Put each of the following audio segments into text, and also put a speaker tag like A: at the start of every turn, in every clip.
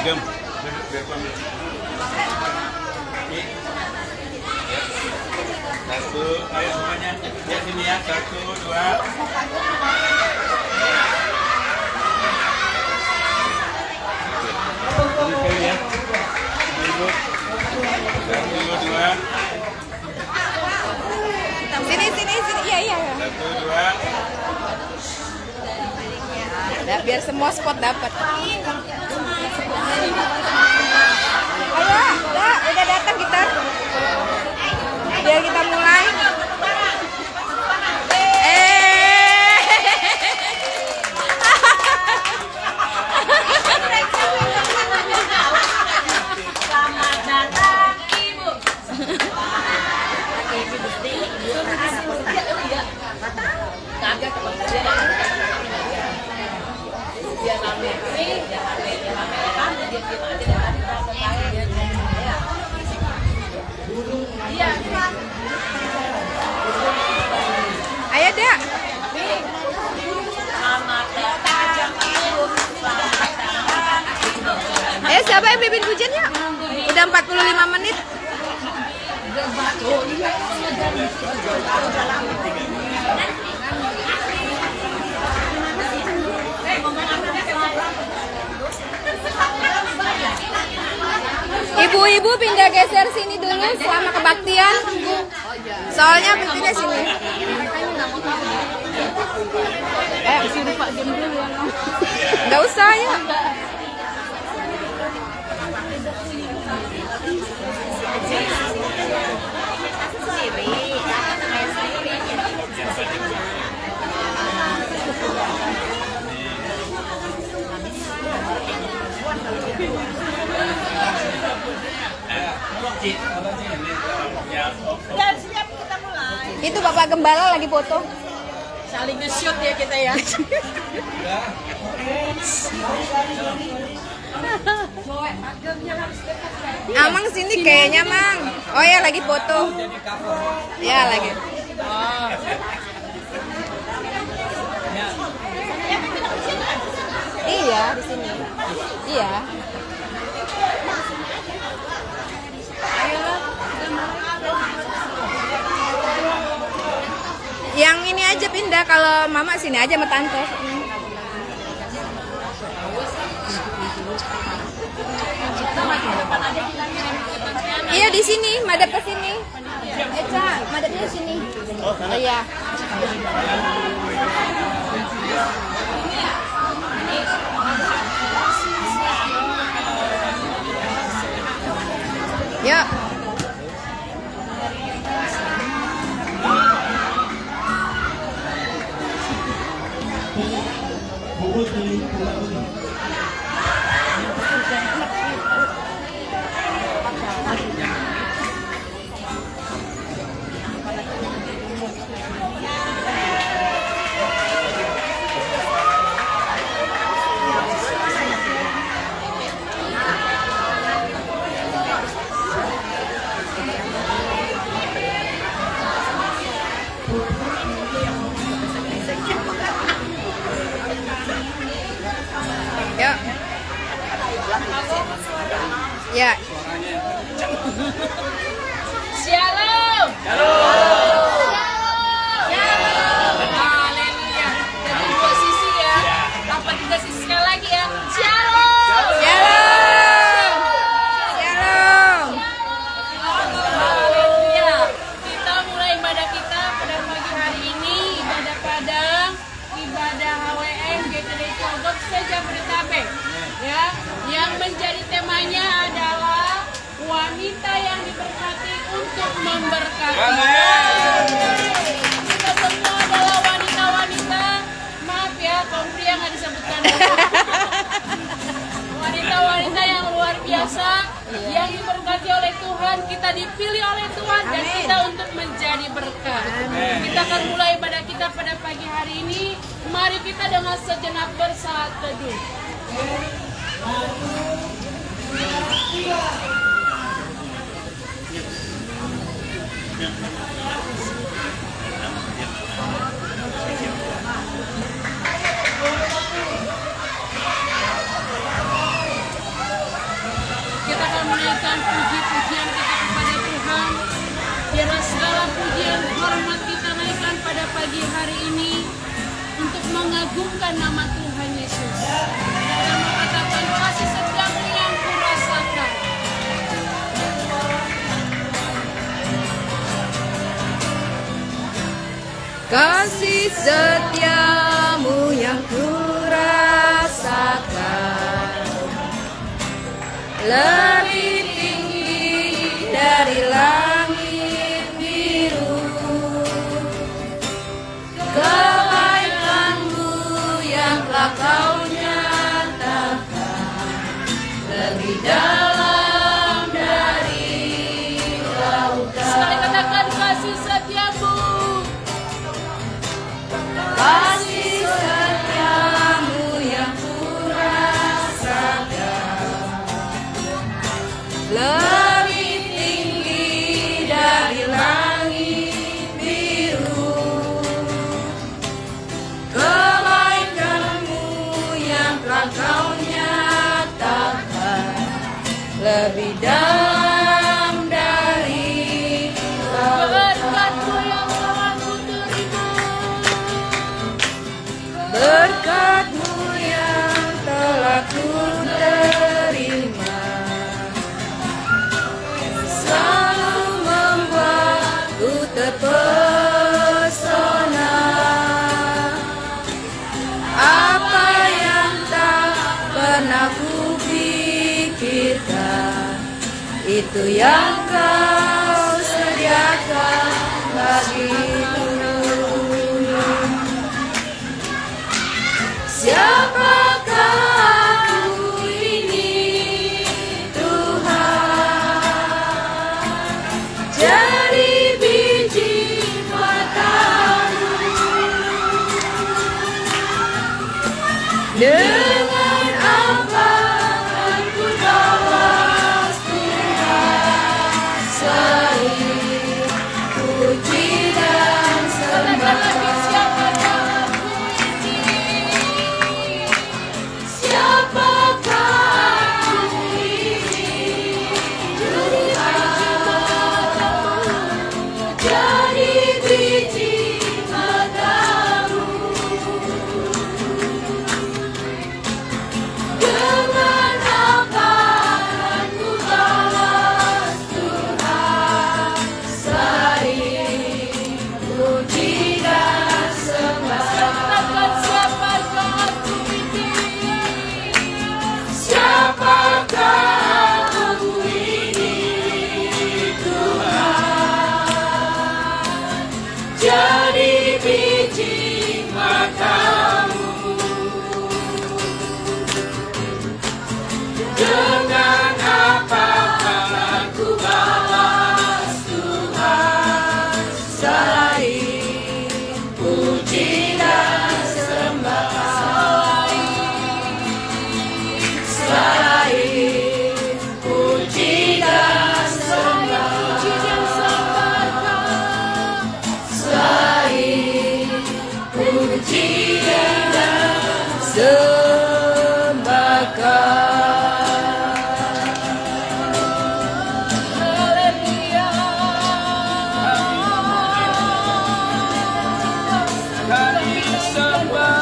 A: Gem, biar pamit. Satu, ayo semuanya. Ya sini ya, 1, 2. Ini sekali ya. Ibu. 1, 2.
B: Sini. Iya.
A: 1, 2.
B: Nah, biar semua spot dapat. Ayo, udah datang kita. Biar kita mulai.
C: Selamat datang Ibu.
B: Ayo, Dak.
C: Selamat datang Ibu. Selamat datang Ibu.
B: Ayo, siapa yang mimpin pujian ya? Udah 45 menit. Ibu-ibu pindah geser sini dulu selama kebaktian. Soalnya pintunya sini. Suruh Pak Gem dulu ya. Nggak usah ya.
C: Dan siap kita mulai.
B: Itu Bapak Gembala lagi foto.
C: Saling nge-shoot ya kita ya.
B: Amang sini kayaknya, Mang. Oh ya, lagi foto. Ya, lagi.
C: Oh.
B: Iya, di sini. Iya. Yang ini aja pindah, kalau Mama sini aja sama Tante. Iya di sini, madep ke sini. Eca, madepnya sini. Oh iya. Yuk. Yuk. Ya.
C: Shalom. Shalom. Haleluya. Dari dua sisi ya. Dapat tiga sisi sekali lagi ya. Shalom.
B: Shalom. Shalom.
C: Haleluya. Kita mulai ibadah kita pada pagi hari ini, ibadah Padang, ibadah HWM GTD Cogok Sejabodetabek. Ya, yang menjadi temanya adalah wanita yang diberkati untuk memberkati. Kita semua adalah wanita-wanita. Maaf ya, kaum pria nggak disebutkan. Wanita-wanita yang luar biasa, yang diberkati oleh Tuhan. Kita dipilih oleh Tuhan dan kita untuk menjadi berkat. Kita akan mulai ibadah kita pada pagi hari ini. Mari kita dengan sejenak bersaat teduh. memuliakan nama Tuhan Yesus. Dan mengatakan kasih setiamu yang kurasakan.
B: Kasih setiamu yang kurasakan lebih tinggi dari langit biru. Kebaikanmu yang telah kau nyatakan lebih dalam dari lautan.
C: Sekali katakan kasih setiamu.
B: Kasih setiamu yang kurasakan lebih tinggi dari langit biru. Kebaikanmu yang telah kau nyatakan lebih dalam dari
C: Berkat-Mu yang telah ku terima.
B: berkat-Mu yang telah ku terima selalu membuatku terpesona. Apa yang tak pernah ku pikirkan, itu yang kau sediakan bagiku. Siapakah aku ini, Tuhan? Jadi biji mata-Mu. Dengan apa akan ku balas Tuhan selain puji dan
C: Katakan lagi
B: sembah.
C: siapakah aku ini.
B: Siapakah aku ini, Tuhan? Jadi biji mata-Mu. Dengan apa akan ku balas Tuhan selain puji dan sembah.
C: Katakan siapakah aku ini.
B: Siapakah aku ini, Tuhan? Jadi biji mata-Mu. Dengan apa akan ku balas Tuhan selain puji dan sembah. Selain puji dan sembah.
C: Puji dan sembahkan.
B: Selain puji dan sembahkan.
C: Haleluya.
A: Kami sembah.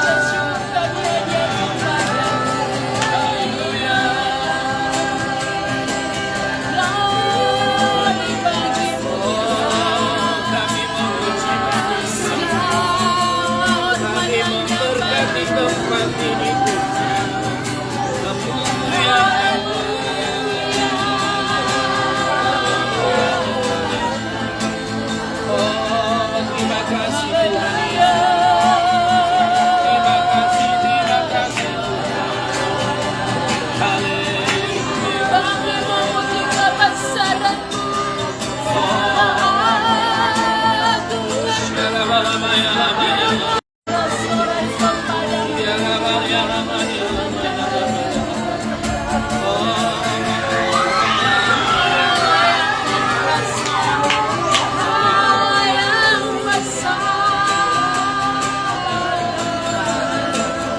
C: Glory bagimu.
A: Kami memuji,
C: Selamat
A: kami memberkati tempat ini Tuhan. Kemuliaan-Mu. Oh, terima kasih Tuhan. Terima kasih Tuhan. Haleluya.
C: Kami memuji kebesaran-Mu.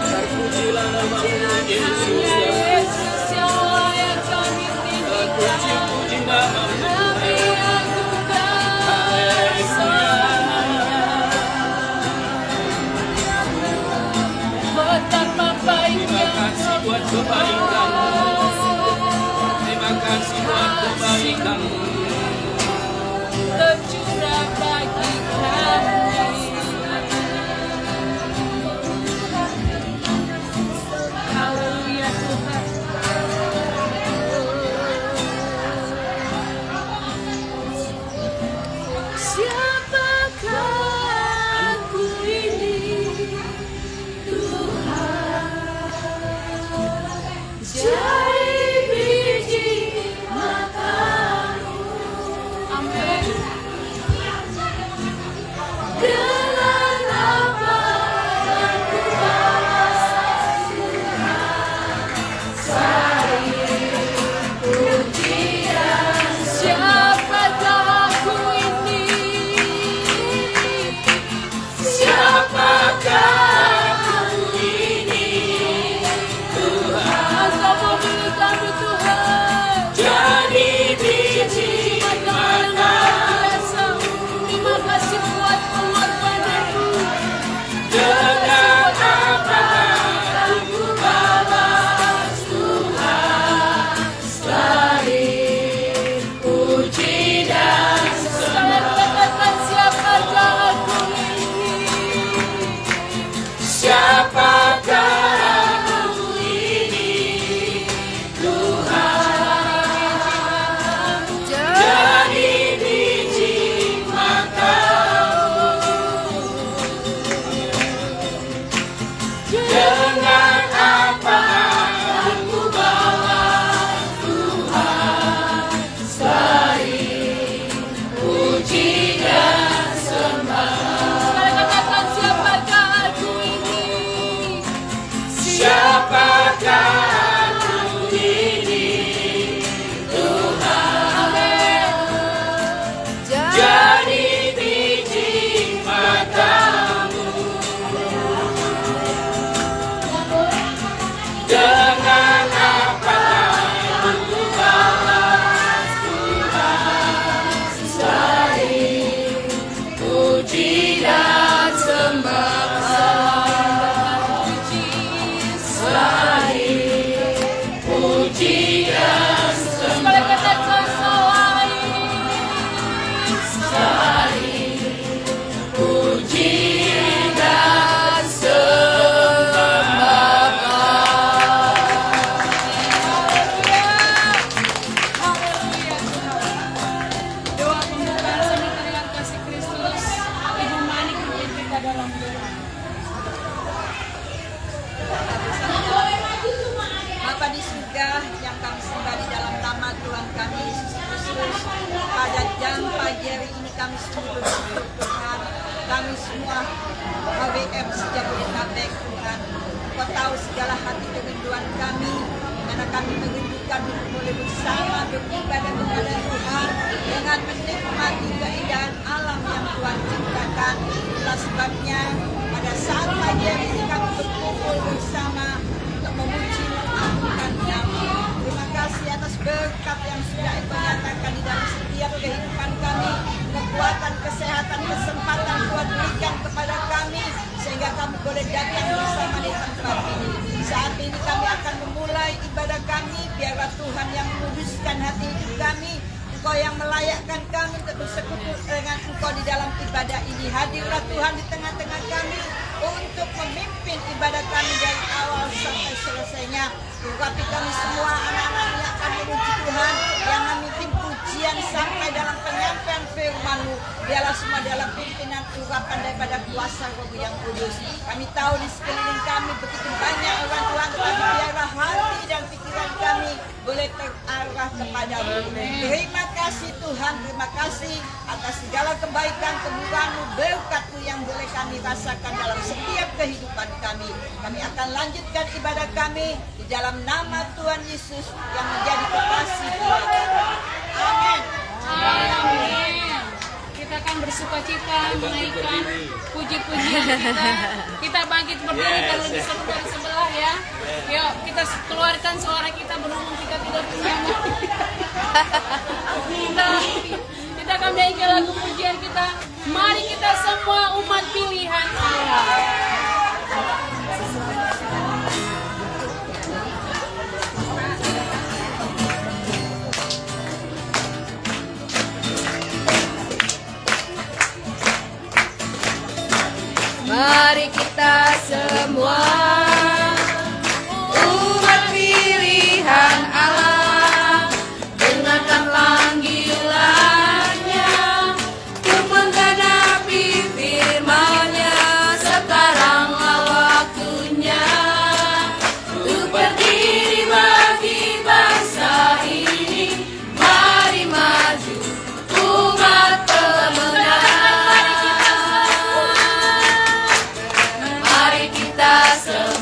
A: Terpujilah nama-Mu Yesus.
C: Yesus yang layak kami tinggikan.
A: Puji nama-Mu.
C: Kami agungkan. dalam doa.
D: Bapa di surga yang kami sembah di dalam nama Tuhan kami Yesus Kristus, pada jam pagi hari ini kami semua bersyukur Tuhan, kami semua HWM Sejabodetabek Tuhan, Kau tahu segala hati kerinduan kami, karena kami merindukan untuk boleh bersama beribadah kepada Tuhan dengan menikmati keindahan alam yang Tuhan ciptakan. Itulah sebabnya pada saat pagi hari ini kami berkumpul bersama untuk memuji mengagunkan kami. Terima kasih atas berkat yang sudah Engkau nyatakan di dalam setiap kehidupan kami, kekuatan, kesehatan, kesempatan Tuhan berikan kepada kami sehingga kami boleh datang bersama di tempat ini. Saat ini kami akan memulai ibadah kami, biarlah Tuhan yang menguduskan hati hidup kami, Engkau yang melayakkan kami untuk bersekutu dengan Engkau di dalam ibadah ini. Hadirlah Tuhan di tengah-tengah kami untuk memimpin ibadah kami dari awal sampai selesainya. Urapi kami semua anak-anak yang akan memuji Tuhan, yang memimpin pujian sampai dalam penyampaian firman-Mu. Biarlah semua dalam pimpinan urapan daripada kuasa Roh yang kudus. Kami tahu di sekeliling kami begitu banyak orang Tuhan, tetapi biarlah hati dan pikiran kami boleh terarah kepada-Mu. Terima kasih Tuhan, terima kasih atas segala kebaikan, kemurahan-Mu, berkat-Mu yang boleh kami rasakan dalam setiap kehidupan kami. Kami akan lanjutkan ibadah kami di dalam nama Tuhan Yesus yang menjadi kekasih Tuhan. Amin.
C: Amin. Kita akan bersuka cita menaikkan puji-pujian kita. Kita bangkit berdiri kalau disuruh dari sebelah ya. Yuk kita keluarkan suara kita berhubung kita tidak punya. Kita akan menaikkan lagu pujian kita. Mari kita semua umat pilihan Allah.
B: Mari kita semua umat pilihan Allah, dengarkan panggilannya untuk menggenapi firman-Nya. Sekaranglah waktunya untuk berdiri bagi bangsa ini. Mari maju umat pemenang. Mari kita semua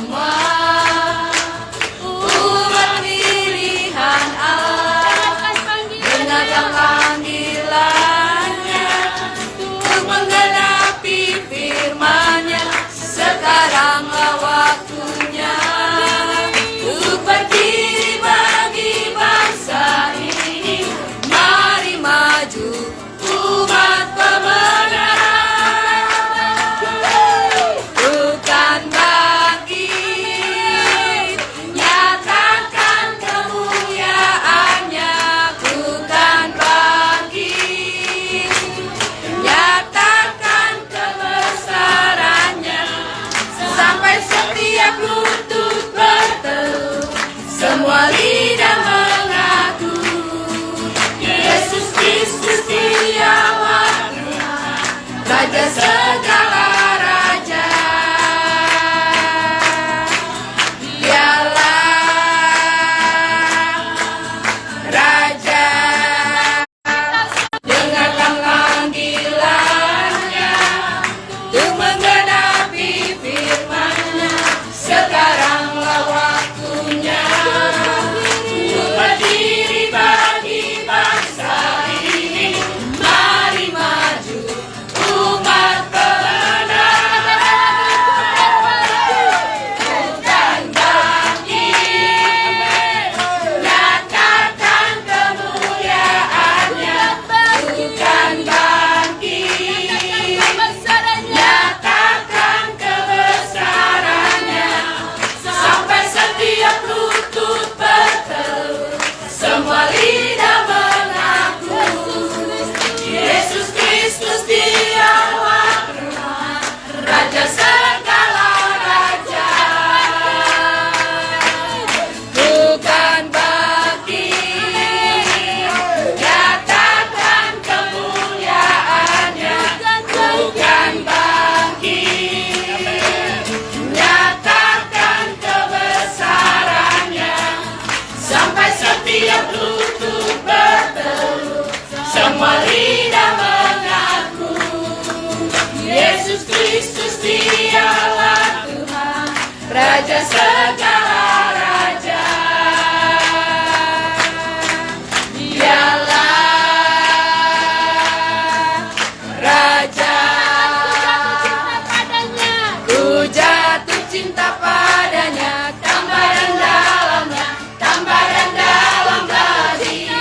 C: cinta padanya, tambah dan dalamnya, tambah dan dalam lagi.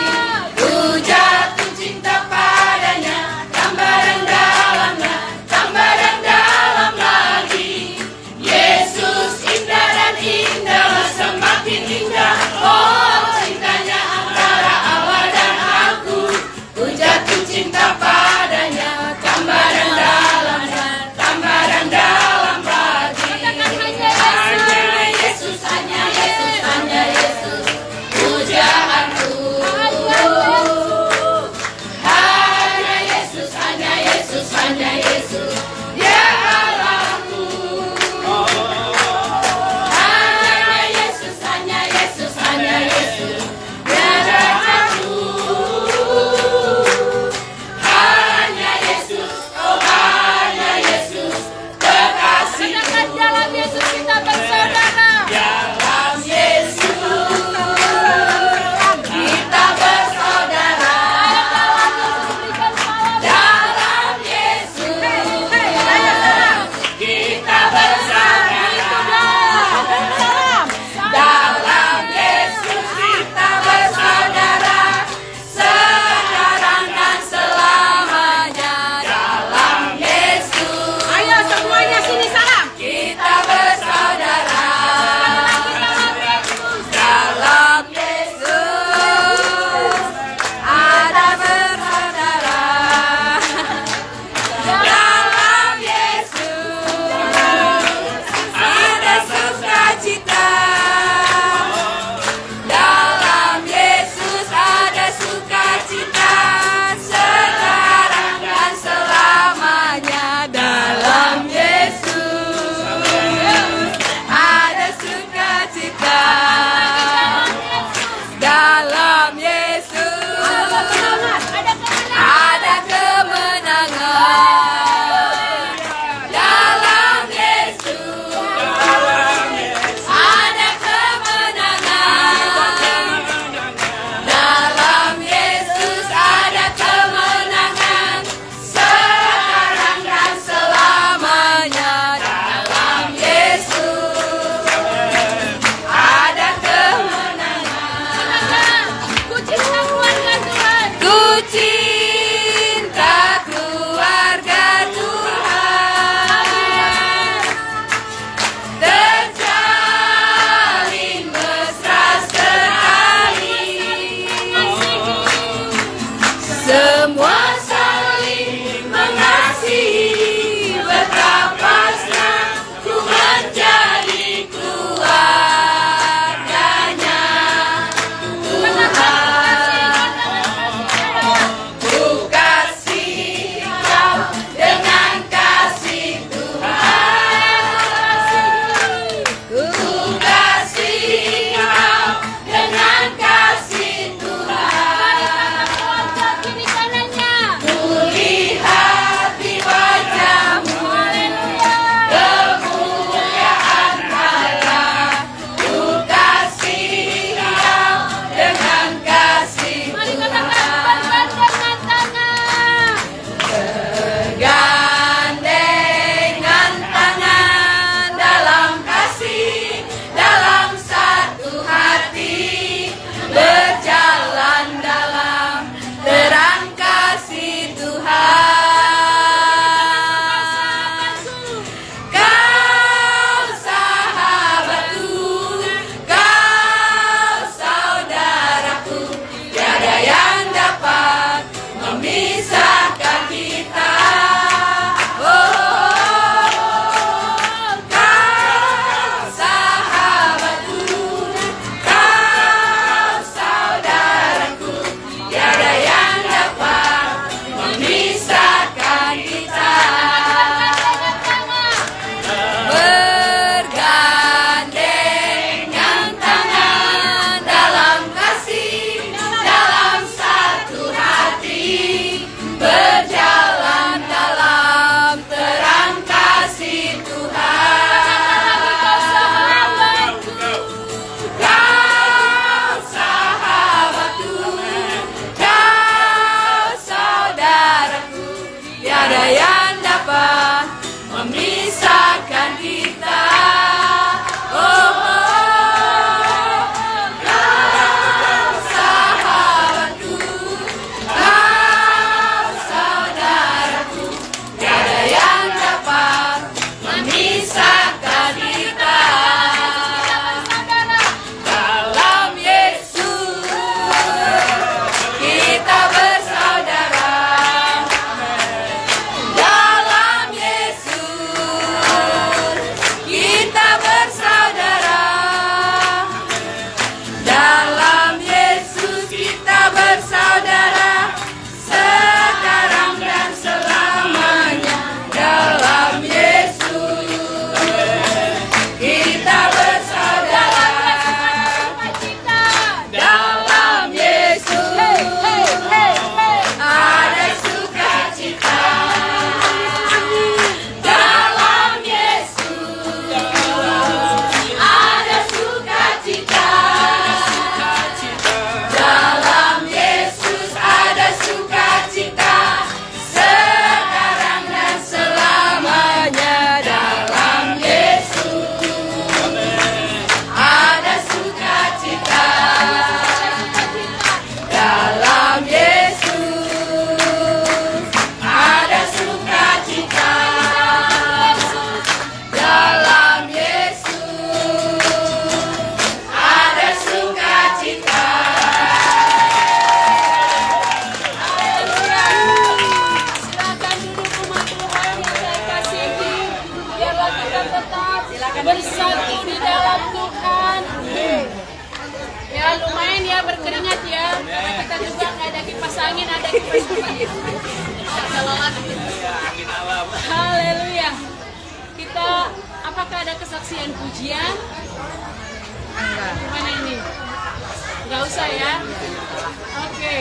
C: Ku jatuh cinta padanya, tambah dan dalamnya, tambah dan dalam lagi. Yesus indah dan indah, semakin indah. Oh, cintanya antara Allah dan aku. Ku jatuh cinta padanya, tambah dan dalamnya, tambah dan dalam lagi. Katakan hanya Yesus. kita tetap bersatu di dalam Tuhan. Ya lumayan ya berkeringat ya, karena kita juga nggak ada kipas angin, ada kipas dingin. Haleluya. Kita, apakah ada kesaksian pujian? Gimana ini? Nggak usah ya? Oke.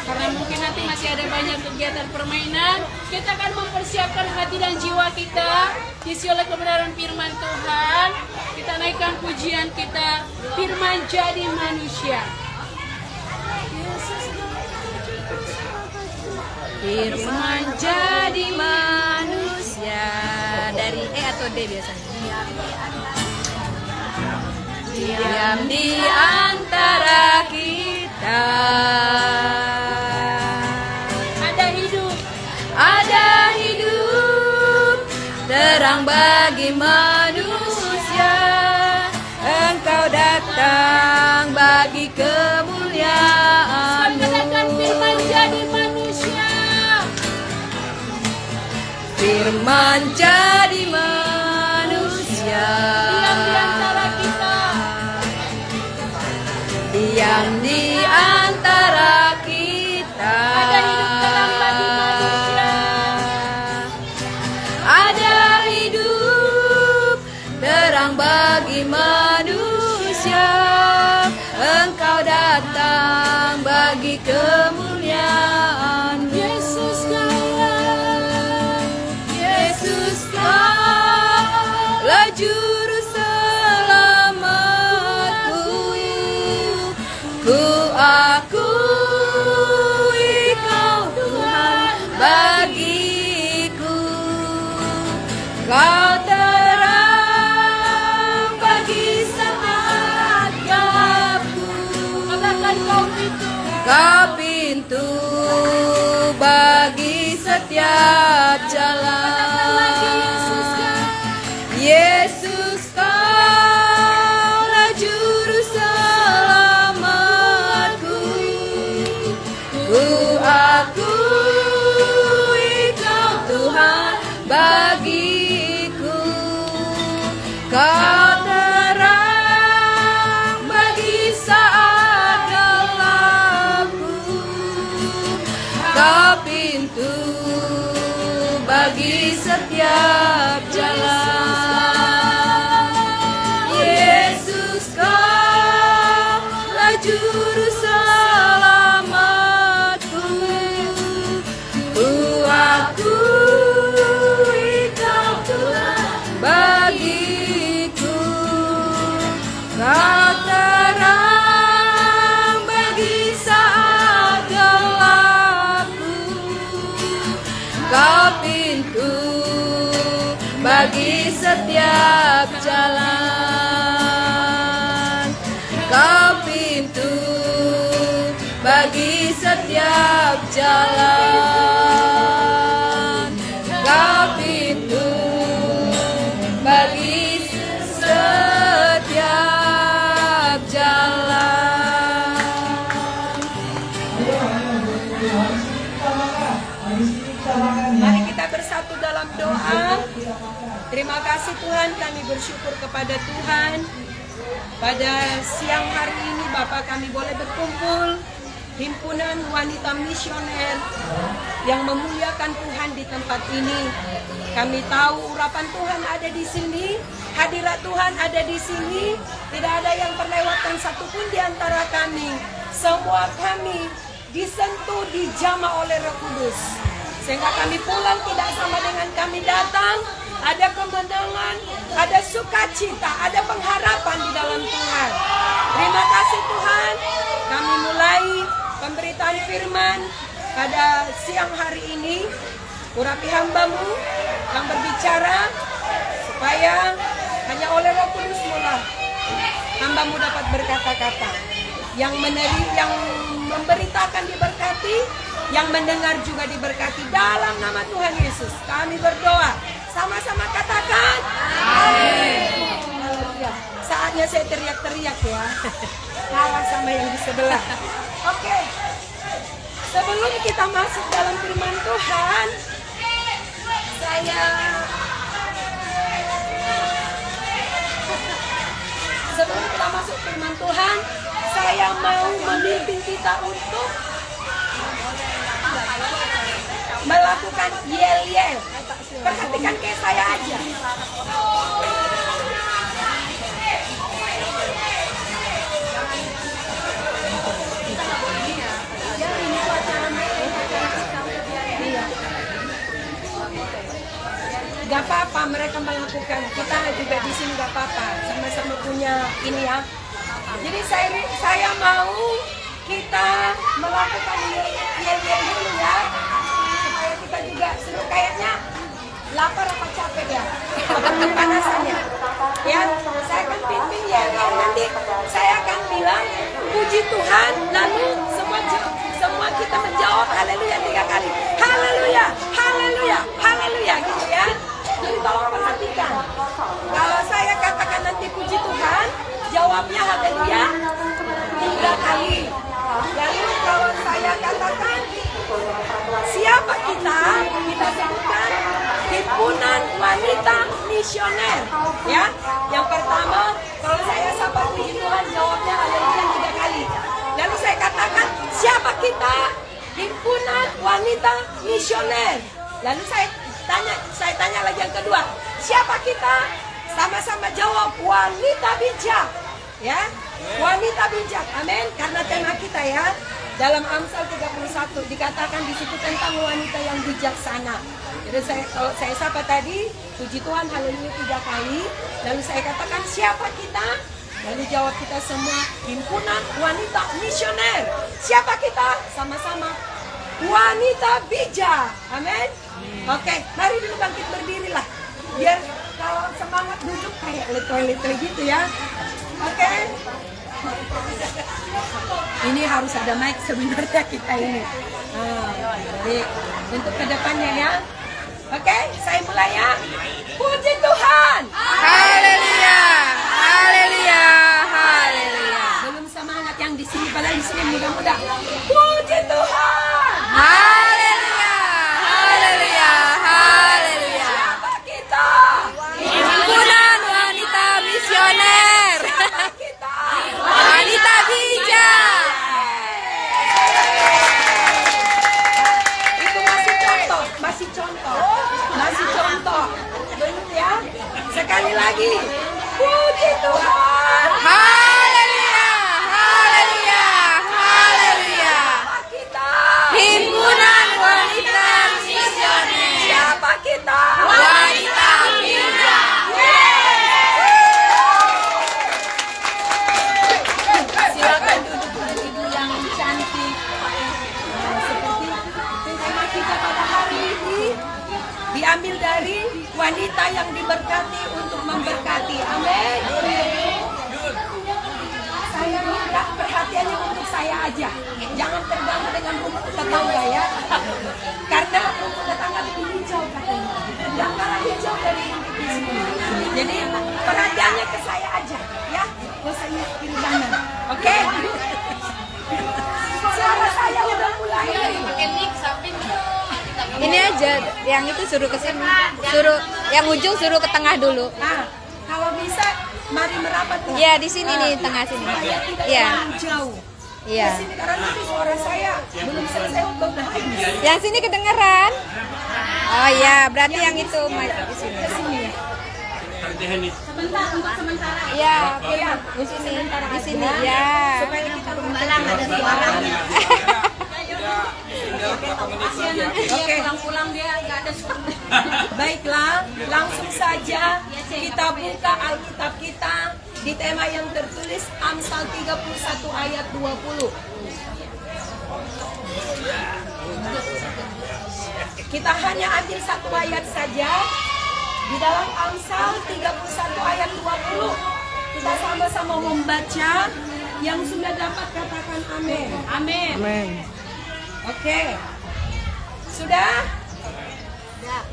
C: Karena mungkin nanti masih ada banyak kegiatan permainan, kita akan mempersiapkan hati dan jiwa kita diisi oleh kebenaran firman Tuhan. Kita naikkan pujian kita, firman jadi manusia.
B: Firman jadi manusia. Dari E atau D biasanya? Diam di antara kita. Ada hidup, terang bagi manusia. Engkau datang bagi kemuliaan-Mu.
C: Katakan firman jadi manusia.
B: Firman jadi manusia.
C: Diam di antara kita.
B: Diam di antara kita.
C: Ada hidup terang bagi manusia.
B: Ada hidup terang bagi manusia. Engkau datang bagi kemuliaan.
C: Yesus Kau,
B: Yesus Kaulah juru selamatku. Ku akui Kau Tuhan bagiku. Kau terang bagi saat gelapku.
C: katakan Kau itu.
B: Kau pintu bagi setiap jalan. Yesus Kaulah juru selamatku. Ku akui Kau Tuhan bagiku. Kau terang bagi saat gelapku. Kau pintu bagi setiap jalan. Yesus Kaulah juru selamatku. Ku akui Kau Tuhan bagiku. Kau terang bagi saat gelapku. Kau pintu bagi setiap jalan. Kau pintu bagi setiap jalan. Kau pintu bagi setiap jalan.
D: Mari kita bersatu dalam doa. Terima kasih Tuhan, kami bersyukur kepada Tuhan. Pada siang hari ini Bapak kami boleh berkumpul, himpunan wanita misioner yang memuliakan Tuhan di tempat ini. Kami tahu urapan Tuhan ada di sini, hadirat Tuhan ada di sini. Tidak ada yang terlewatkan satupun di antara kami. Semua kami disentuh, dijamah oleh Roh Kudus. Sehingga kami pulang tidak sama dengan kami datang. Ada kemenangan, ada sukacita, ada pengharapan di dalam Tuhan. Terima kasih Tuhan. Kami mulai pemberitaan firman pada siang hari ini. Urapi hamba-Mu yang berbicara supaya hanya oleh Roh Kudus mula hamba-Mu dapat berkata-kata. Yang memberitakan diberkati, yang mendengar juga diberkati dalam nama Tuhan Yesus. Kami berdoa, sama-sama katakan amin. Saatnya saya teriak-teriak ya, kalah sama yang di sebelah. Oke, sebelum kita masuk dalam firman Tuhan, saya
E: kita masuk firman Tuhan, saya mau memimpin kita untuk melakukan yel-yel. Perhatikan kayak saya aja. Gak apa-apa mereka melakukan, kita juga di sini gak apa-apa, sama-sama punya ini ya. Jadi saya mau kita melakukan yel-yel dulu ya, supaya kita juga seru. Kayaknya lapar apa capek ya, kepanasan ya. Ya, saya akan pimpin yel-yel, nanti saya akan bilang puji Tuhan, lalu semua kita menjawab haleluya 3 kali. Haleluya, haleluya, haleluya gitu ya. Jadi tolong perhatikan. Kalau saya katakan nanti puji Tuhan, jawabnya haleluya 3 kali. Lalu kalau saya katakan siapa kita sebutkan himpunan wanita misioner. Ya, yang pertama kalau saya sapa puji Tuhan, jawabnya haleluya 3 kali. Lalu saya katakan siapa kita himpunan wanita misioner. Lalu saya tanya lagi yang kedua, siapa kita? Sama-sama jawab wanita bijak. Ya, wanita bijak. Amin. Karena tema kita ya, dalam Amsal 31 dikatakan di situ tentang wanita yang bijaksana. Jadi kalau saya sapa tadi, puji Tuhan haleluya 3 kali. Lalu saya katakan siapa kita? Lalu jawab kita semua himpunan wanita misioner. Siapa kita? Sama-sama wanita bijak. Amin. Oke, mari dulu bangkit berdiri lah. Biar kalau semangat duduk kayak letoy-letoy gitu ya. Oke. Ini harus ada mic sebenarnya kita ini. Jadi untuk kedepannya ya. Oke, saya mulai ya. Puji Tuhan.
B: Haleluya, haleluya, haleluya.
E: Belum semangat yang di sini, padahal di sini mudah-mudah. Puji Tuhan.
B: Haleluya, haleluya, haleluya.
E: Siapa kita?
B: Himpunan wanita misioner.
E: Siapa kita?
B: Wanita bijak.
E: Itu masih contoh. Belum ya? Sekali lagi. Puji Tuhan.
B: Haleluya, haleluya, haleluya.
E: Siapa kita?
B: Himpunan wanita misioner.
E: Siapa kita?
B: Wanita bijak.
E: Silakan duduk ibu yang cantik. Seperti tema kita pada hari ini diambil dari wanita yang diberkati untuk memberkati. Amin. Saya minta perhatiannya untuk saya aja. Jangan terganggu dengan rumput tetangga ya. Karena rumput tetangga lebih hijau katanya. Yang kalah hijau dari di sini. Jadi perhatiannya ke saya aja ya. Gak usah ingat kiri kanan. Oke? Suara saya udah mulai.
B: Ini aja, yang itu suruh ke sini. Suruh yang ujung suruh ke tengah dulu.
E: Nah, kalau bisa mari merapat lah.
B: Iya, di sini nih, tengah sini.
E: Supaya tidak
B: Iya.
E: terlalu jauh.
B: Iya.
E: Di sini karena nanti suara saya belum selesai udah habis.
B: Yang sini kedengeran? Oh iya, berarti yang itu mic di sini.
E: Ke sini ya.
A: Teknis.
B: Iya, di sini, di sini. Ya.
E: Supaya kita malam ada suaranya. Oke.
C: Pulang dia nggak ada suara.
E: Baiklah, langsung saja kita buka Alkitab kita di tema yang tertulis Amsal 31 ayat 20. Kita hanya ambil satu ayat saja di dalam Amsal 31 ayat 20. Kita sama-sama membaca, yang sudah dapat katakan amin.
C: Amin.
E: Oke. Sudah?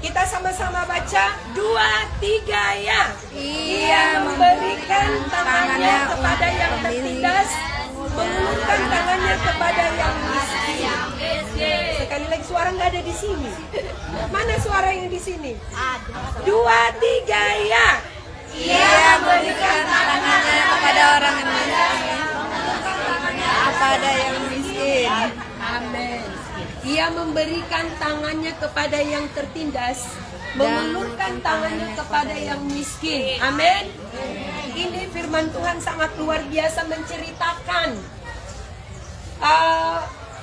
E: Kita sama-sama baca 2, 3 ya. Ia memberikan tangannya kepada yang tertindas, mengulurkan tangannya kepada yang miskin. Sekali lagi suara nggak ada di sini. Mana suara yang di sini? 2, 3 ya.
B: Ia memberikan tangannya kepada orang yang
E: Ia memberikan tangannya kepada yang tertindas, mengulurkan tangannya kepada yang miskin. Amin. Ini firman Tuhan sangat luar biasa menceritakan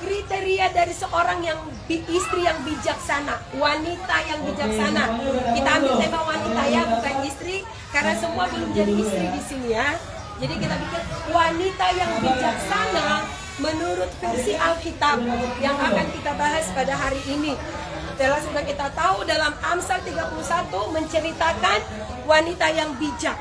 E: kriteria dari seorang istri yang bijaksana, wanita yang bijaksana. Kita ambil tema wanita ya, bukan istri, karena semua belum jadi istri di sini ya. Jadi kita pikir wanita yang bijaksana menurut versi Alkitab yang akan kita bahas pada hari ini. Setelah sudah kita tahu dalam Amsal 31 menceritakan wanita yang bijak.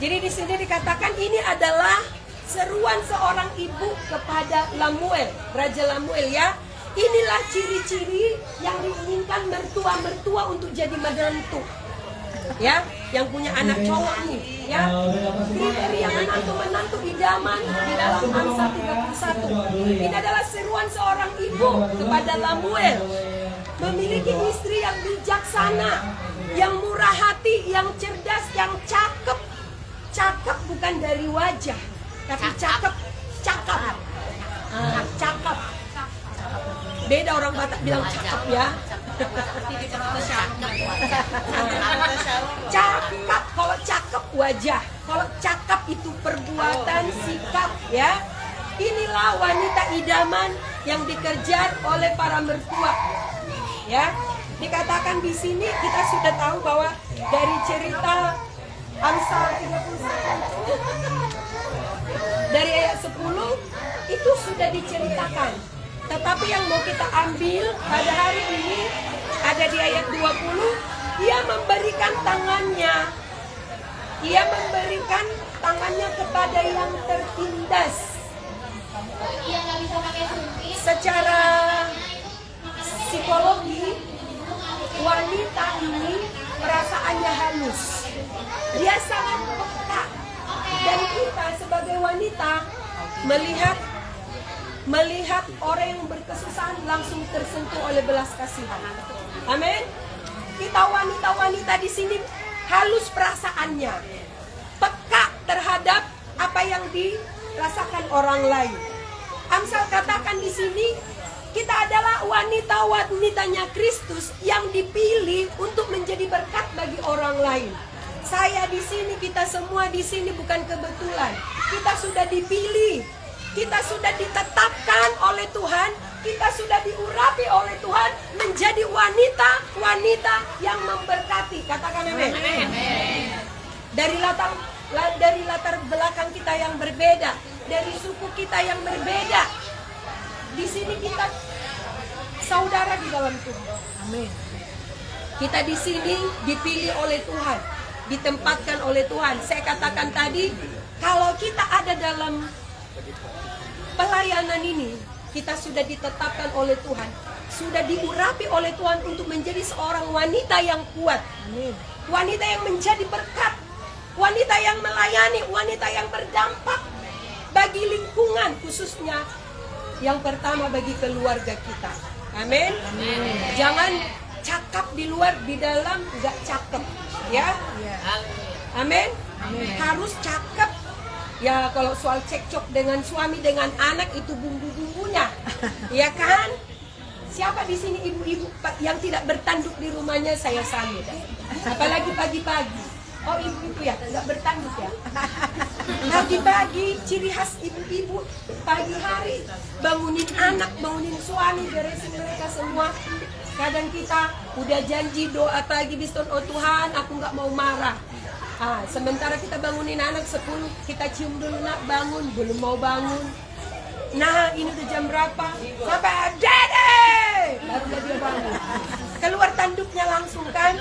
E: Jadi di sini dikatakan ini adalah seruan seorang ibu kepada Lamuel, Raja Lamuel ya. Inilah ciri-ciri yang diinginkan mertua-mertua untuk jadi menantu. Ya, yang punya anak cowok nih, ya. Kriteria menantu-menantu idaman di dalam Amsal 31. Ini adalah seruan seorang ibu kepada Lamuel. Memiliki istri yang bijaksana, yang murah hati, yang cerdas, yang cakep. Cakep bukan dari wajah, tapi cakep. Cakep. Beda orang Batak bilang cakep ya. Cakep, kalau cakep wajah, kalau cakep itu perbuatan, sikap ya. Inilah wanita idaman yang dikejar oleh para mertua. Ya, dikatakan di sini kita sudah tahu bahwa dari cerita Amsal 31 dari ayat 10 itu sudah diceritakan. Tetapi yang mau kita ambil pada hari ini ada di ayat 20, ia memberikan tangannya. Ia memberikan tangannya kepada yang tertindas. Secara psikologi, wanita ini perasaannya halus. Dia sangat peka. Dan kita sebagai wanita melihat orang yang berkesusahan langsung tersentuh oleh belas kasihan. Amin. Kita wanita-wanita di sini halus perasaannya, peka terhadap apa yang dirasakan orang lain. Amsal katakan di sini kita adalah wanita-wanitanya Kristus yang dipilih untuk menjadi berkat bagi orang lain. Saya di sini, kita semua di sini bukan kebetulan. Kita sudah dipilih. Kita sudah ditetapkan oleh Tuhan, kita sudah diurapi oleh Tuhan menjadi wanita-wanita yang memberkati. Katakan amin. Dari latar belakang kita yang berbeda, dari suku kita yang berbeda. Di sini kita saudara di dalam Tuhan. Amin. Kita di sini dipilih oleh Tuhan, ditempatkan oleh Tuhan. Saya katakan tadi, kalau kita ada dalam pelayanan ini, kita sudah ditetapkan oleh Tuhan, sudah diurapi oleh Tuhan untuk menjadi seorang wanita yang kuat. Amin. Wanita yang menjadi berkat, wanita yang melayani, wanita yang berdampak bagi lingkungan, khususnya yang pertama bagi keluarga kita. Amin. Jangan cakap di luar, di dalam nggak cakep, ya. Amin. Harus cakep. Ya, kalau soal cekcok dengan suami, dengan anak itu bumbu-bumbunya, ya kan? Siapa di sini ibu-ibu yang tidak bertanduk di rumahnya, saya salut. Apalagi pagi-pagi. Oh, ibu-ibu ya, nggak bertanduk ya. Pagi-pagi, ciri khas ibu-ibu, pagi hari bangunin anak, bangunin suami, beresin mereka semua. Kadang kita udah janji doa pagi, biston, oh Tuhan, aku nggak mau marah. Sementara kita bangunin anak 10, kita cium dulu, nak bangun, belum mau bangun. Nah, ini udah jam berapa? Sampai Dede! Baru dia bangun. Keluar tanduknya langsung kan?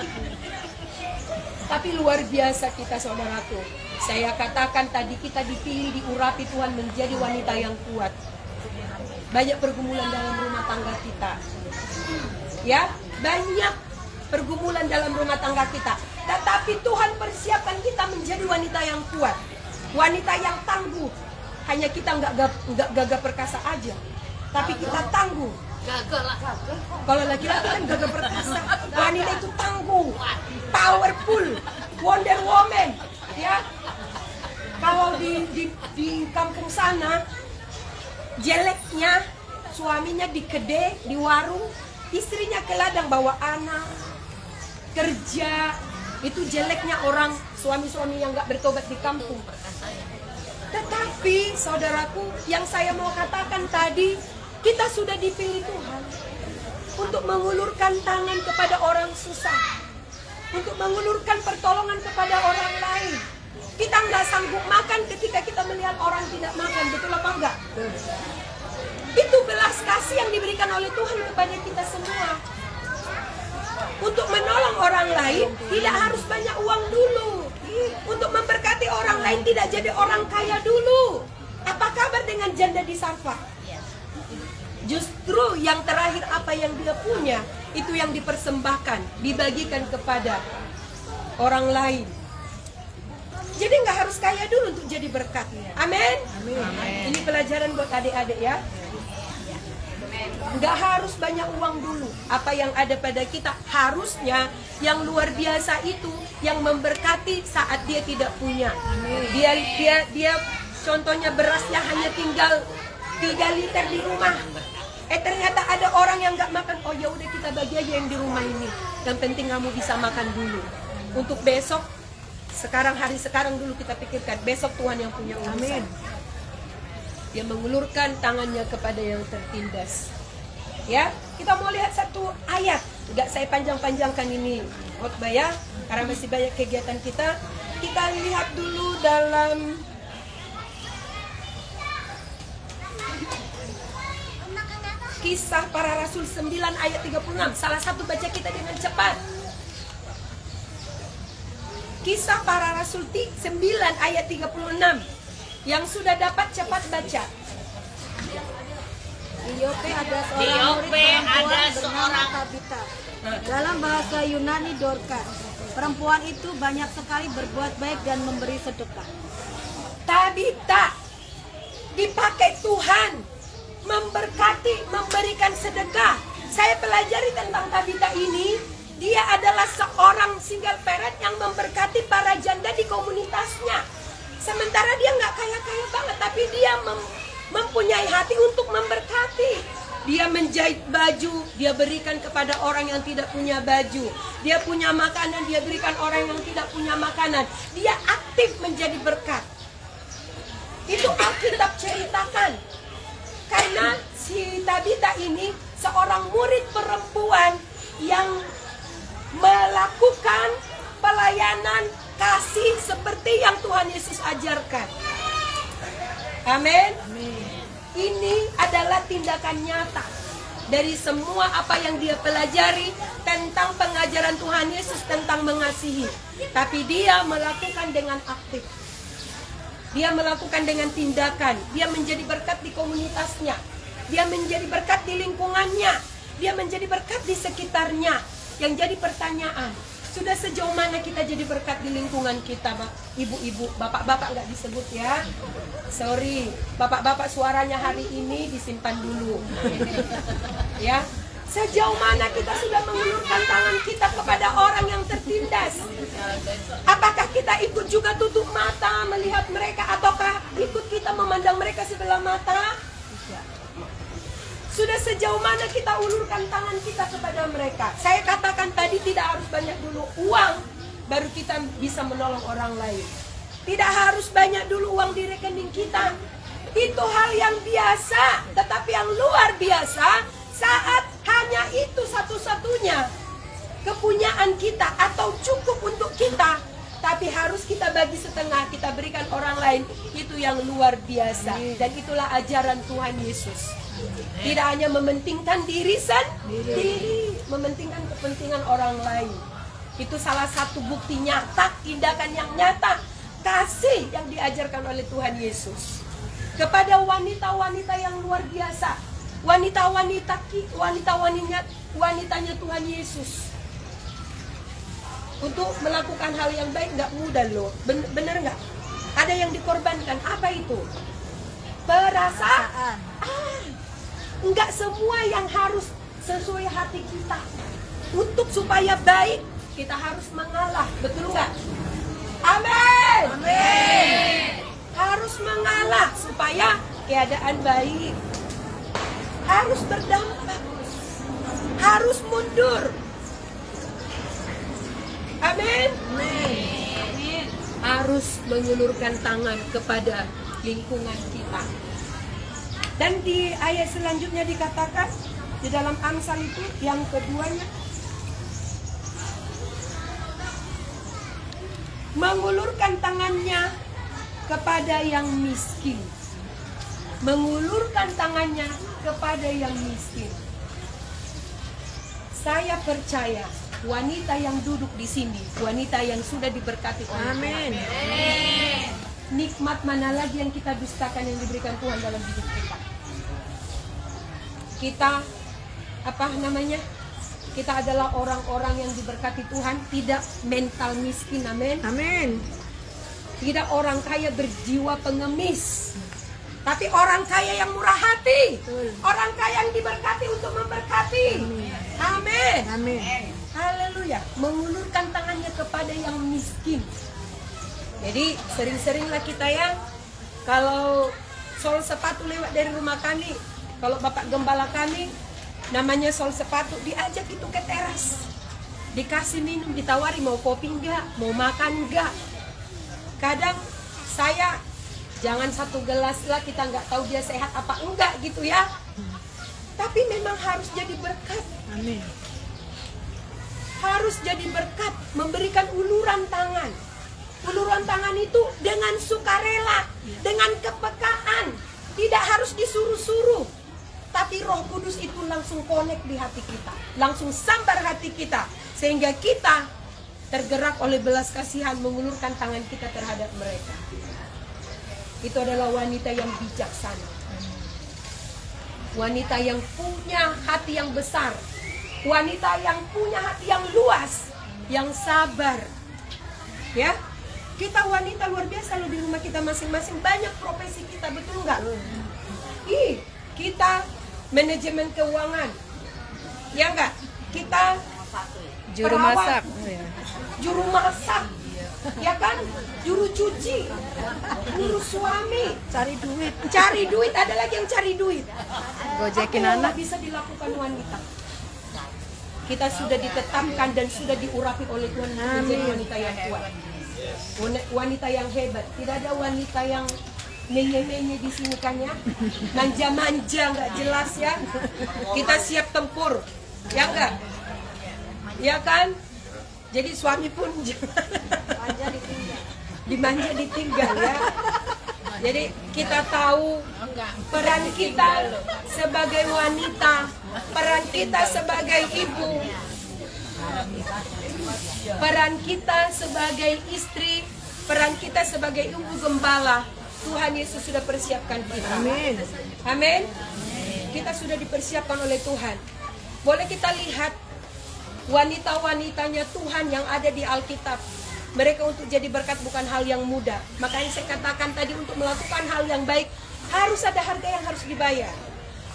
E: Tapi luar biasa kita, saudaraku. Saya katakan tadi kita dipilih, diurapi Tuhan menjadi wanita yang kuat. Banyak pergumulan dalam rumah tangga kita. Ya, banyak pergumulan dalam rumah tangga kita. Tetapi Tuhan persiapkan kita menjadi wanita yang kuat, wanita yang tangguh. Hanya kita nggak gagah perkasa aja, tapi kita tangguh.
C: Gagal lah.
E: Kalau laki-laki kan gagah perkasa, wanita itu tangguh, powerful, Wonder Woman. Ya, kalau di kampung sana jeleknya suaminya di kedai, di warung, istrinya ke ladang bawa anak, kerja. Itu jeleknya orang suami-suami yang gak bertobat di kampung. Tetapi saudaraku, yang saya mau katakan tadi, kita sudah dipilih Tuhan untuk mengulurkan tangan kepada orang susah, untuk mengulurkan pertolongan kepada orang lain. Kita nggak sanggup makan ketika kita melihat orang tidak makan, betul apa enggak? Itu belas kasih yang diberikan oleh Tuhan kepada kita semua. Untuk menolong orang lain tidak harus banyak uang dulu. Untuk memberkati orang lain tidak jadi orang kaya dulu. Apa kabar dengan janda di Sarfah? Justru yang terakhir apa yang dia punya itu yang dipersembahkan, dibagikan kepada orang lain. Jadi nggak harus kaya dulu untuk jadi berkat. Amin. Ini pelajaran buat adik-adik ya. Nggak harus banyak uang dulu. Apa yang ada pada kita harusnya yang luar biasa itu yang memberkati saat dia tidak punya. Dia contohnya berasnya hanya tinggal 3 liter di rumah. Ternyata ada orang yang nggak makan. Oh ya udah kita bagi aja yang di rumah ini. Yang penting kamu bisa makan dulu. Untuk besok, hari sekarang dulu kita pikirkan. Besok Tuhan yang punya urusan. Amin. Dia mengulurkan tangannya kepada yang tertindas. Ya, kita mau lihat satu ayat. Nggak saya panjang-panjangkan ini khotbah ya, karena masih banyak kegiatan kita. Kita lihat dulu dalam Kisah Para Rasul 9 ayat 36. Salah satu baca kita dengan cepat. Kisah Para Rasul 9 ayat 36. Yang sudah dapat cepat baca.
F: Di Yope ada seorang murid perempuan bernama Tabita. Dalam bahasa Yunani Dorcas. Perempuan itu banyak sekali berbuat baik dan memberi sedekah.
E: Tabita dipakai Tuhan memberkati, memberikan sedekah. Saya pelajari tentang Tabita ini. Dia adalah seorang single parent yang memberkati para janda di komunitasnya. Sementara dia nggak kaya-kaya banget, tapi dia mempunyai hati untuk memberkati. Dia menjahit baju, dia berikan kepada orang yang tidak punya baju. Dia punya makanan, dia berikan orang yang tidak punya makanan. Dia aktif menjadi berkat. Itu Alkitab ceritakan. Karena si Tabita ini seorang murid perempuan yang melakukan pelayanan kasih seperti yang Tuhan Yesus ajarkan. Amin. Ini adalah tindakan nyata dari semua apa yang dia pelajari tentang pengajaran Tuhan Yesus tentang mengasihi. Tapi dia melakukan dengan aktif. Dia melakukan dengan tindakan. Dia menjadi berkat di komunitasnya. Dia menjadi berkat di lingkungannya. Dia menjadi berkat di sekitarnya. Yang jadi pertanyaan, sudah sejauh mana kita jadi berkat di lingkungan kita, ibu-ibu, bapak-bapak nggak disebut ya. Sorry, bapak-bapak suaranya hari ini disimpan dulu. Ya, sejauh mana kita sudah mengulurkan tangan kita kepada orang yang tertindas? Apakah kita ikut juga tutup mata melihat mereka, ataukah ikut kita memandang mereka sebelah mata? Sudah sejauh mana kita ulurkan tangan kita kepada mereka? Saya katakan tadi tidak harus banyak dulu uang baru kita bisa menolong orang lain. Tidak harus banyak dulu uang di rekening kita. Itu hal yang biasa, tetapi yang luar biasa saat hanya itu satu-satunya kepunyaan kita atau cukup untuk kita, tapi harus kita bagi setengah, kita berikan orang lain. Itu yang luar biasa. Dan itulah ajaran Tuhan Yesus. Tidak hanya mementingkan diri sendiri, mementingkan kepentingan orang lain. Itu salah satu bukti nyata, tindakan yang nyata, kasih yang diajarkan oleh Tuhan Yesus kepada wanita-wanita yang luar biasa, wanitanya Tuhan Yesus. Untuk melakukan hal yang baik nggak mudah loh, bener nggak? Ada yang dikorbankan. Apa itu? Perasaan. Enggak semua yang harus sesuai hati kita. Untuk supaya baik, kita harus mengalah. Betul nggak? Amin. Amin. Harus mengalah supaya keadaan baik. harus berdampak, harus mundur. Amin. Harus mengulurkan tangan kepada lingkungan kita. Dan di ayat selanjutnya dikatakan di dalam Amsal itu yang keduanya, mengulurkan tangannya kepada yang miskin. Mengulurkan tangannya kepada yang miskin. Saya percaya wanita yang duduk di sini, wanita yang sudah diberkati oleh Tuhan. Nikmat mana lagi yang kita dustakan yang diberikan Tuhan dalam hidup kita? Kita kita adalah orang-orang yang diberkati Tuhan, tidak mental miskin, amin. Tidak orang kaya berjiwa pengemis, tapi orang kaya yang murah hati, orang kaya yang diberkati untuk memberkati, amin. Haleluya. Mengulurkan tangannya kepada yang miskin. Jadi sering-seringlah kita ya, kalau sol sepatu lewat dari rumah kami, kalau Bapak Gembala kami namanya sol sepatu, diajak itu ke teras, dikasih minum, ditawari mau kopi enggak, mau makan enggak. Kadang saya jangan satu gelas lah, kita nggak tahu dia sehat apa enggak gitu ya, tapi memang harus jadi berkat.
F: Amin.
E: Harus jadi berkat, memberikan uluran tangan. Uluran tangan itu dengan sukarela, dengan kepekaan, tidak harus disuruh-suruh. Tapi Roh Kudus itu langsung connect di hati kita, langsung sambar hati kita, sehingga kita tergerak oleh belas kasihan mengulurkan tangan kita terhadap mereka. Itu adalah wanita yang bijaksana, wanita yang punya hati yang besar, wanita yang punya hati yang luas, yang sabar. Ya, kita wanita luar biasa loh, di rumah kita masing-masing banyak profesi kita, betul nggak? Kita manajemen keuangan, ya enggak? Kita
B: Juru
E: perawat,
B: masak.
E: juru masak, ya kan? Juru cuci, ngurus suami, cari duit, ada lagi yang cari duit.
B: Gojekin
E: Apa yang
B: anak.
E: nggak bisa dilakukan wanita? Kita sudah ditetapkan dan sudah diurapi oleh Tuhan menjadi wanita yang kuat, wanita yang hebat. Tidak ada wanita yang menye-menye di sini kan ya, manja-manja nggak jelas ya. Kita siap tempur, ya enggak? Ya kan? Jadi suami pun dimanja ditinggal ya. Jadi kita tahu peran kita sebagai wanita, peran kita sebagai ibu, peran kita sebagai istri, peran kita sebagai ibu gembala. Tuhan Yesus sudah persiapkan kita. Amin. Amin. Kita sudah dipersiapkan oleh Tuhan. Boleh kita lihat wanita-wanitanya Tuhan yang ada di Alkitab. Mereka untuk jadi berkat bukan hal yang mudah. Makanya saya katakan tadi, untuk melakukan hal yang baik harus ada harga yang harus dibayar.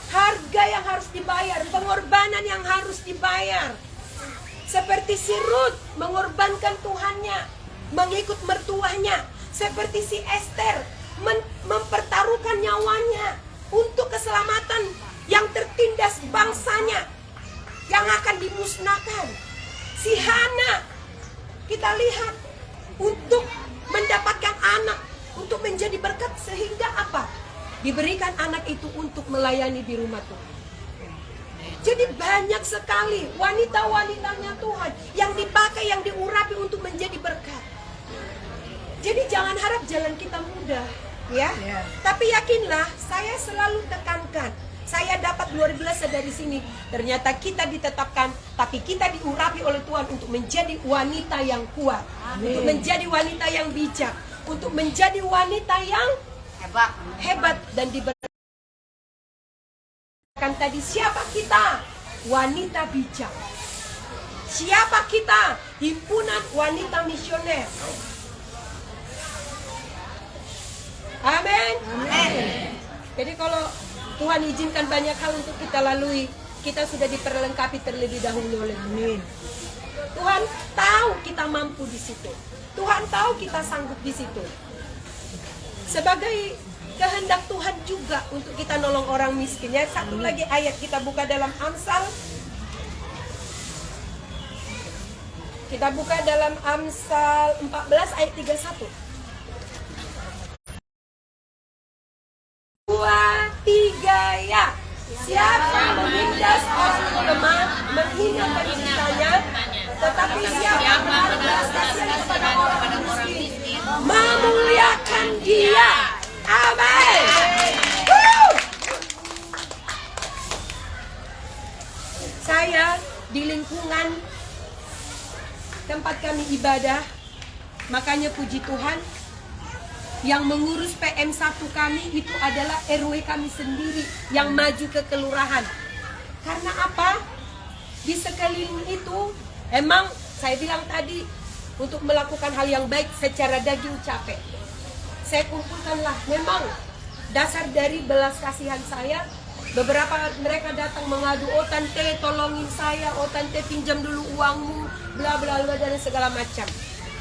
E: Harga yang harus dibayar, pengorbanan yang harus dibayar. Seperti si Ruth mengorbankan Tuhannya, mengikut mertuanya. Seperti si Esther mempertaruhkan nyawanya untuk keselamatan yang tertindas bangsanya yang akan dimusnahkan. Si Hana, kita lihat, untuk mendapatkan anak, untuk menjadi berkat, sehingga apa? Diberikan anak itu untuk melayani di rumah Tuhan. Jadi banyak sekali wanita-wanitanya Tuhan yang dipakai, yang diurapi untuk menjadi berkat. Jadi jangan harap jalan kita mudah, ya. Tapi yakinlah, saya selalu tekankan, saya dapat luar biasa dari sini. Ternyata kita ditetapkan, tapi kita diurapi oleh Tuhan untuk menjadi wanita yang kuat, untuk menjadi wanita yang bijak, untuk menjadi wanita yang hebat dan diberkati. Tadi siapa kita? Wanita bijak. Siapa kita? Himpunan wanita misioner. Amin. Jadi kalau Tuhan izinkan banyak hal untuk kita lalui, kita sudah diperlengkapi terlebih dahulu oleh Tuhan. Tuhan tahu kita mampu di situ. Tuhan tahu kita sanggup di situ. Sebagai kehendak Tuhan juga untuk kita nolong orang miskin. Ya, satu lagi ayat kita buka dalam Amsal. Kita buka dalam Amsal 14 ayat 31. 2, 3 ya. Siapa menindas orang lemah, menghina penciptanya, tetapi siapa berbelas kasihan kepada orang miskin, memuliakan dia. Amin. Saya di lingkungan tempat kami ibadah, makanya puji Tuhan, yang mengurus PM1 kami itu adalah RW kami sendiri yang maju ke kelurahan. Karena apa? Di sekeliling itu, emang saya bilang tadi, untuk melakukan hal yang baik secara daging capek. Saya kumpulkanlah, memang dasar dari belas kasihan saya. Beberapa mereka datang mengadu, oh tante tolongin saya, oh tante pinjam dulu uangmu, bla bla bla dan segala macam.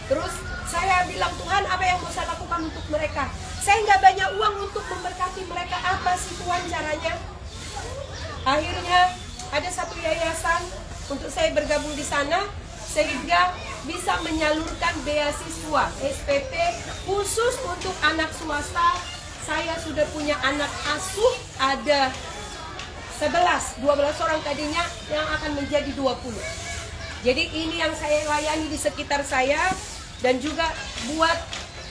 E: Terus saya bilang, Tuhan apa yang mau saya lakukan untuk mereka? Saya nggak banyak uang untuk memberkati mereka, apa sih Tuhan caranya? Akhirnya ada satu yayasan untuk saya bergabung di sana, sehingga bisa menyalurkan beasiswa SPP khusus untuk anak swasta. Saya sudah punya anak asuh, ada 12 orang tadinya yang akan menjadi 20. Jadi ini yang saya layani di sekitar saya, dan juga buat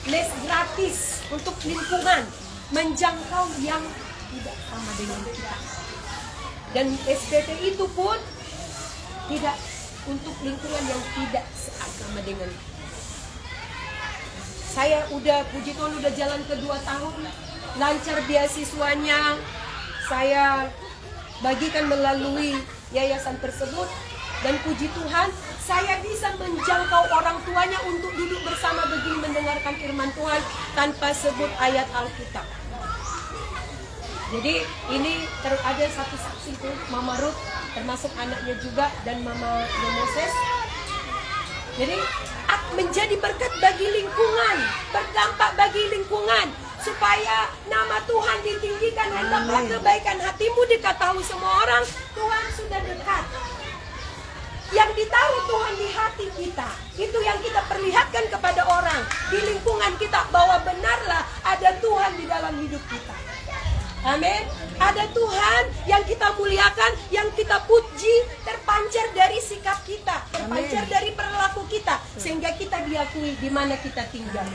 E: les gratis untuk lingkungan, menjangkau yang tidak sama dengan kita. Dan SPP itu pun tidak untuk lingkungan yang tidak seagama dengan kita. Saya udah, puji Tuhan, udah jalan ke 2 tahun, lancar beasiswanya. Saya bagikan melalui yayasan tersebut, dan puji Tuhan, saya bisa menjangkau orang tuanya untuk duduk bersama begini mendengarkan firman Tuhan tanpa sebut ayat Alkitab. Jadi ini ada satu saksi itu, Mama Ruth, termasuk anaknya juga, dan Mama Moses. Jadi menjadi berkat bagi lingkungan, berdampak bagi lingkungan, supaya nama Tuhan ditinggikan. Hendaklah kebaikan hatimu diketahui semua orang. Tuhan sudah dekat. Yang ditaruh Tuhan di hati kita, itu yang kita perlihatkan kepada orang di lingkungan kita, bahwa benarlah ada Tuhan di dalam hidup kita. Amin. Ada Tuhan yang kita muliakan, yang kita puji, terpancar dari sikap kita, terpancar dari perilaku kita, sehingga kita diakui di mana kita tinggal.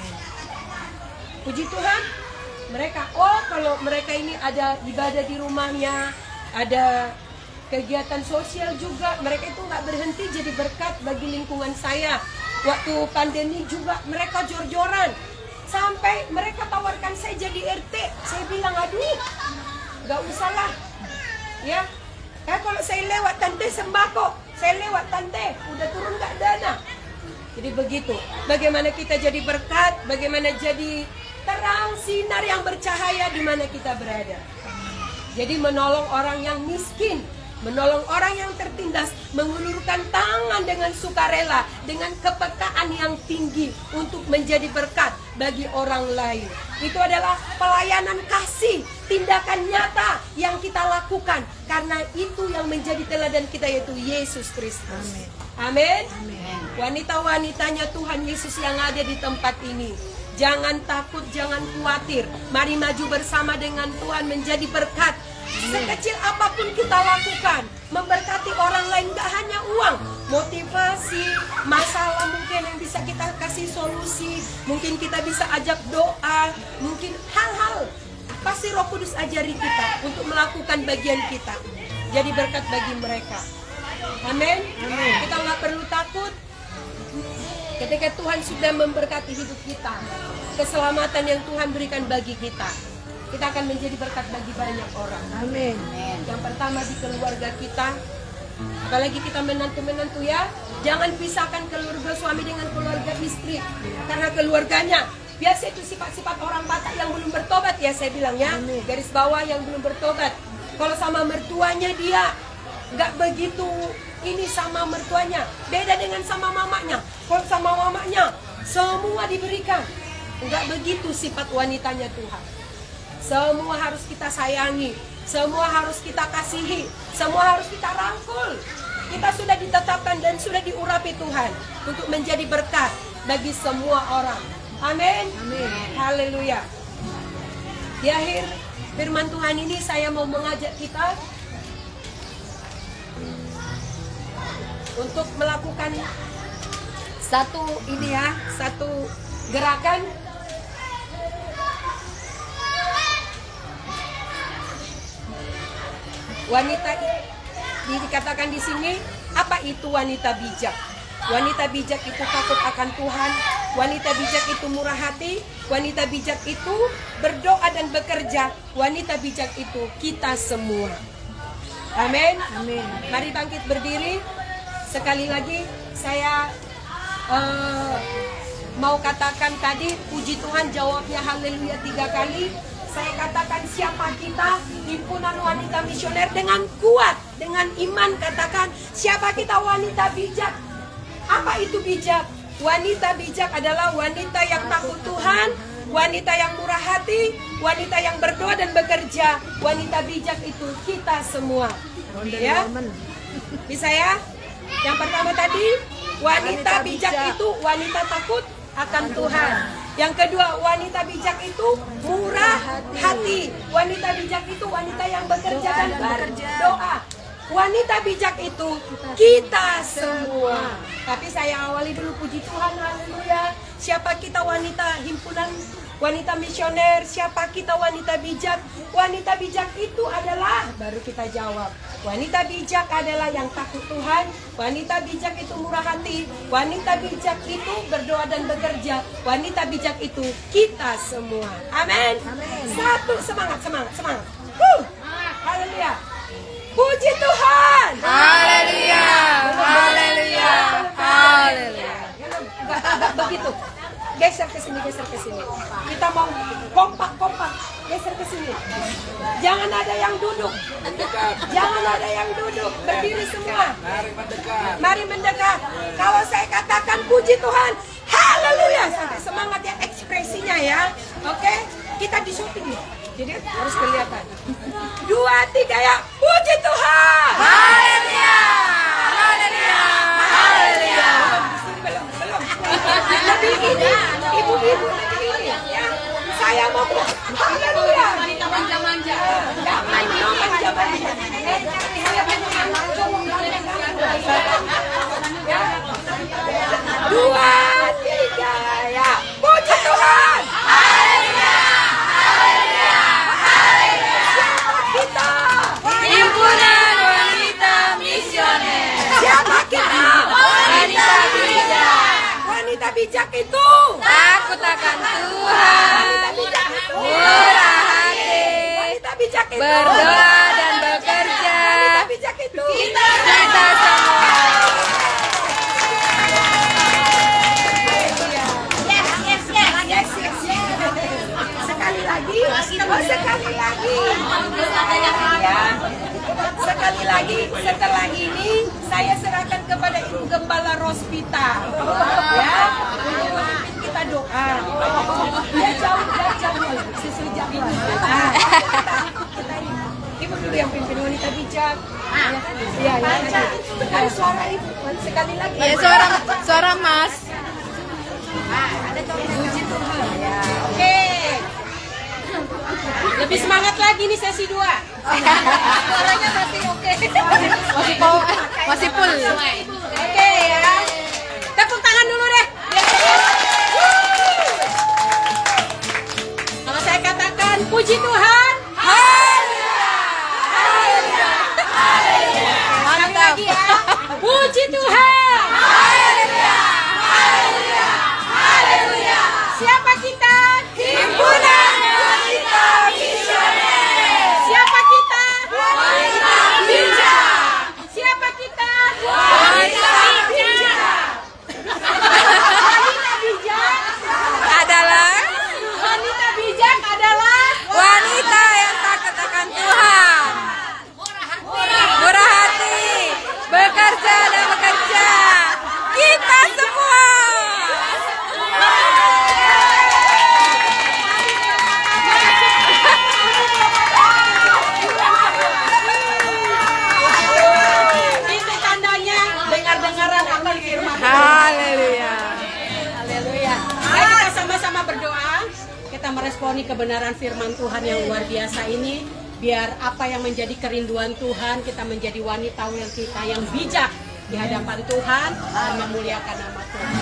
E: Puji Tuhan, mereka, kalau mereka ini ada ibadah di rumahnya, ada kegiatan sosial juga, mereka itu nggak berhenti jadi berkat bagi lingkungan saya. Waktu pandemi juga mereka jor-joran, sampai mereka tawarkan saya jadi RT. Saya bilang, aduh, nggak usah lah, ya. Kalau saya lewat tante sembako, saya lewat tante, udah turun nggak dana. Jadi begitu. Bagaimana kita jadi berkat, bagaimana jadi terang sinar yang bercahaya di mana kita berada. Jadi menolong orang yang miskin, menolong orang yang tertindas, mengulurkan tangan dengan sukarela, dengan kepekaan yang tinggi untuk menjadi berkat bagi orang lain. Itu adalah pelayanan kasih, tindakan nyata yang kita lakukan, karena itu yang menjadi teladan kita, yaitu Yesus Kristus. Amin. Wanita-wanitanya Tuhan Yesus yang ada di tempat ini, jangan takut, jangan khawatir. Mari maju bersama dengan Tuhan menjadi berkat. Sekecil apapun kita lakukan, memberkati orang lain, gak hanya uang, motivasi, masalah mungkin yang bisa kita kasih solusi, mungkin kita bisa ajak doa, mungkin hal-hal pasti Roh Kudus ajari kita untuk melakukan bagian kita, jadi berkat bagi mereka. Amin. Kita gak perlu takut ketika Tuhan sudah memberkati hidup kita, keselamatan yang Tuhan berikan bagi kita. Kita akan menjadi berkat bagi banyak orang. Amin. Yang pertama di keluarga kita, apalagi kita menantu-menantu ya, jangan pisahkan keluarga suami dengan keluarga istri. Karena keluarganya, biasa itu sifat-sifat orang Batak yang belum bertobat ya, saya bilang ya. Garis bawah yang belum bertobat. Kalau sama mertuanya dia nggak begitu, ini sama mertuanya, beda dengan sama mamanya. Kalau sama mamanya, semua diberikan. Nggak begitu sifat wanitanya Tuhan. Semua harus kita sayangi, semua harus kita kasihi, semua harus kita rangkul. Kita sudah ditetapkan dan sudah diurapi Tuhan untuk menjadi berkat bagi semua orang. Amin. Amin. Haleluya. Di akhir firman Tuhan ini saya mau mengajak kita untuk melakukan satu gerakan. Wanita dikatakan di sini, apa itu wanita bijak? Wanita bijak itu takut akan Tuhan. Wanita bijak itu murah hati. Wanita bijak itu berdoa dan bekerja. Wanita bijak itu kita semua. Amin. Amin. Mari bangkit berdiri. Sekali lagi saya mau katakan tadi, puji Tuhan jawabnya haleluya 3 kali. Saya katakan siapa kita, himpunan wanita misioner, dengan kuat, dengan iman katakan siapa kita wanita bijak. Apa itu bijak? Wanita bijak adalah wanita yang takut Tuhan, wanita yang murah hati, wanita yang berdoa dan bekerja. Wanita bijak itu kita semua. Ya? Bisa ya? Yang pertama tadi, wanita bijak itu wanita takut akan Tuhan. Yang kedua, wanita bijak itu murah hati. Wanita bijak itu wanita yang bekerja dan berdoa. Wanita bijak itu kita semua. Tapi saya awali dulu, puji Tuhan, haleluya. Siapa kita wanita himpunan wanita misioner? Siapa kita wanita bijak? Wanita bijak itu adalah, baru kita jawab, wanita bijak adalah yang takut Tuhan. Wanita bijak itu murah hati. Wanita bijak itu berdoa dan bekerja. Wanita bijak itu kita semua. Amin. Satu, semangat. Haleluya. Puji Tuhan.
B: Haleluya. Haleluya. Haleluya.
E: Enggak begitu. Geser ke sini. Kita mau kompak. Geser ke sini. Jangan ada yang duduk. Berdiri semua. Mari mendekat. Kalau saya katakan puji Tuhan, haleluya, sampai semangat ya ekspresinya ya. Oke? Kita di syuting. Jadi harus kelihatan. 2, 3 ya. Puji Tuhan.
B: Haleluya. Haleluya. Haleluya.
E: Belum. Lebih ini, ibu-ibu lebih ini ya. Saya mau haleluya.
C: Manja-manja.
E: Jangan manja-manja. Ya. 2, 3 ya. Puji Tuhan. Haleluya. Siapa kita?
B: Himpunan wanita misioner.
E: Siapa kita?
B: Wanita bijak.
E: Wanita bijak itu
B: Takut akan Tuhan. Murah hati.
E: Wanita bijak itu
B: Berdoa dan bekerja.
E: Wanita bijak itu
B: Kita semua.
E: Yes. Sekali lagi. Ya. Sekali lagi, setelah ini saya serahkan kepada Ibu Gembala Rospita. Ya. Untuk memimpin kita doa. Dia jauh sesuai jadwal. Ibu dulu yang pimpin wanita bijak. Iya. Ada suara Ibu sekali lagi.
B: Ya, suara Mas.
E: Puji Tuhan. Ya. Oke. Lebih semangat lagi nih sesi 2. Suaranya masih oke.
B: Masih full.
E: Oke ya. Tepuk tangan dulu deh. Kalau saya katakan puji Tuhan. Sekali lagi ya. Puji Tuhan. Siapa kita? Himpunan wanita misioner. Siapa kita? Wanita bijak. Siapa kita? Wanita
G: melakoni kebenaran firman Tuhan yang luar biasa ini. Biar apa yang menjadi kerinduan Tuhan, kita menjadi wanita kita yang bijak di hadapan Tuhan dan memuliakan nama Tuhan.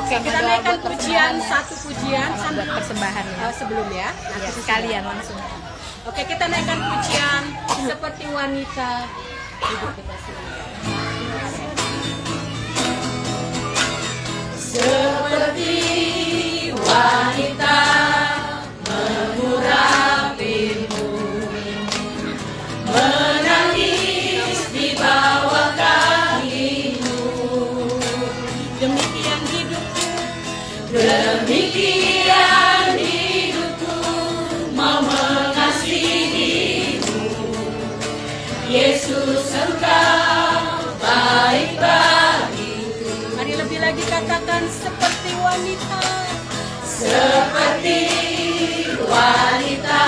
G: Oke, kita naikkan pujian, satu pujian sambil
B: persembahan ya.
G: sebelum ya.
B: Nanti sekalian langsung.
G: Oke, kita naikkan pujian seperti wanita hidup kita sendiri. Seperti wanita mengurapimu, menangis di bawah kakimu. Demikian hidupku, demikian hidupku, mau mengasihimu. Yesus, Engkau baik bagiku. Mari lebih lagi katakan seperti wanita. Seperti wanita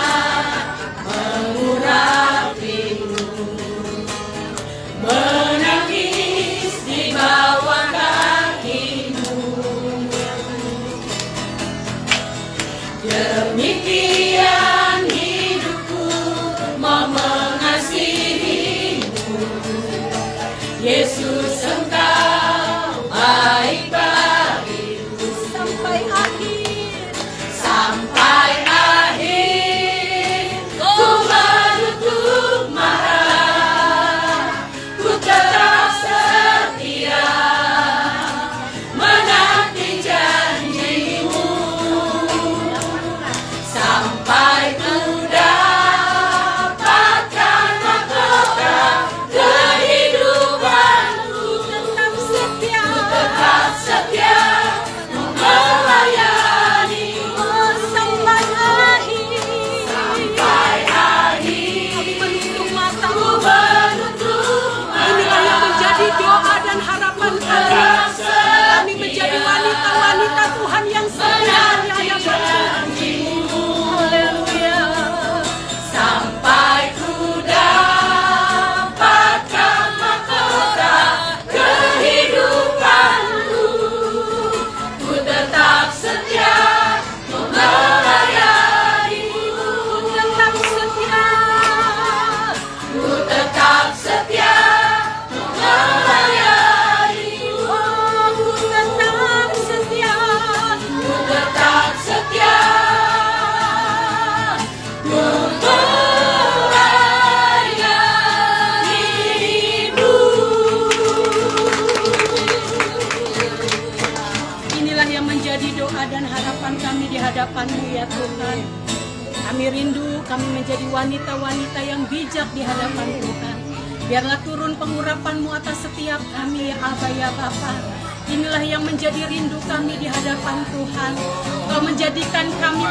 G: mengurapimu, menangis di bawah kakimu. Demikian hidupku, mau mengasihimu. Yesus, Engkau baik bagiku sampai akhir. Sampai akhir ku menutup marah, ku tetap setia menanti janjimu. Sampai ku dapatkan mahkota kehidupanku, tetap setia melayani. Sampai akhir kami menutup matamu. Inilah yang menjadi doa dan harapan kami. Kami menjadi wanita-wanita Tuhan yang setia di hadapan janji-Mu. Haleluya. Sampai ku dapatkan mahkota kehidupanku, ku tetap setia melayani-Mu. Tetap setia, ku tetap setia melayani-Mu. Oh, ku tetap setia, ku tetap setia, ku melayani-Mu. Inilah yang menjadi doa dan harapan kami di hadapan-Mu ya Tuhan. Kami rindu kami menjadi wanita-wanita yang bijak di hadapan Tuhan. Biarlah turun pengurapan-Mu atas setiap kami ya Aba ya Bapa. Inilah yang menjadi rindu kami di hadapan Tuhan. Kau menjadikan kami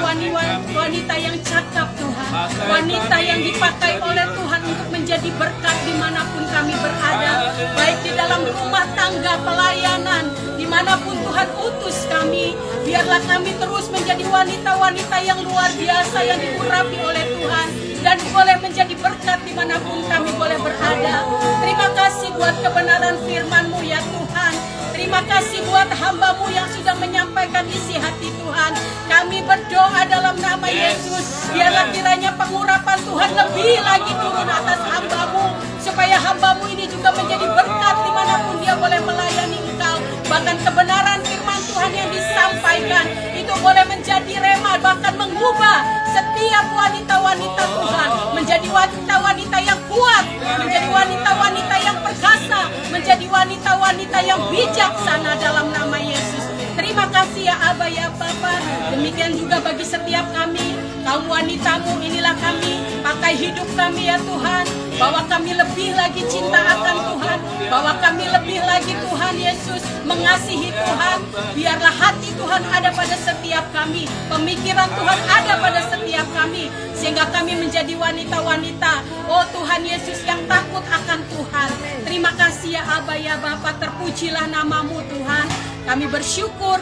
G: wanita yang cakap Tuhan. Wanita yang dipakai oleh Tuhan untuk menjadi berkat dimanapun kami berada. Baik di dalam rumah tangga, pelayanan, dimanapun Tuhan utus kami. Biarlah kami terus menjadi wanita-wanita yang luar biasa yang diurapi oleh Tuhan. Dan boleh menjadi berkat dimanapun kami boleh berada. Terima kasih buat kebenaran firman-Mu ya Tuhan. Terima kasih buat hamba-Mu yang sudah menyampaikan isi hati Tuhan. Kami berdoa dalam nama Yesus. Biarlah kiranya pengurapan Tuhan lebih lagi turun atas hamba-Mu. Supaya hamba-Mu ini juga menjadi berkat dimanapun dia boleh melayani Engkau. Bahkan kebenaran firman Tuhan yang disampaikan itu boleh menjadi rema, bahkan mengubah setiap wanita-wanita Tuhan menjadi wanita-wanita yang kuat, menjadi wanita-wanita yang perkasa, menjadi wanita-wanita yang bijaksana dalam nama Yesus. Terima kasih ya Aba ya Bapa. Demikian juga bagi setiap kami, kaum wanita-Mu, inilah kami, pakai hidup kami ya Tuhan. Bahwa kami lebih lagi cinta akan Tuhan, bahwa kami lebih lagi Tuhan Yesus mengasihi Tuhan. Biarlah hati Tuhan ada pada setiap kami, pemikiran Tuhan ada pada setiap kami, sehingga kami menjadi wanita-wanita, oh Tuhan Yesus, yang takut akan Tuhan. Terima kasih ya Aba ya Bapa, terpujilah nama-Mu Tuhan. Kami bersyukur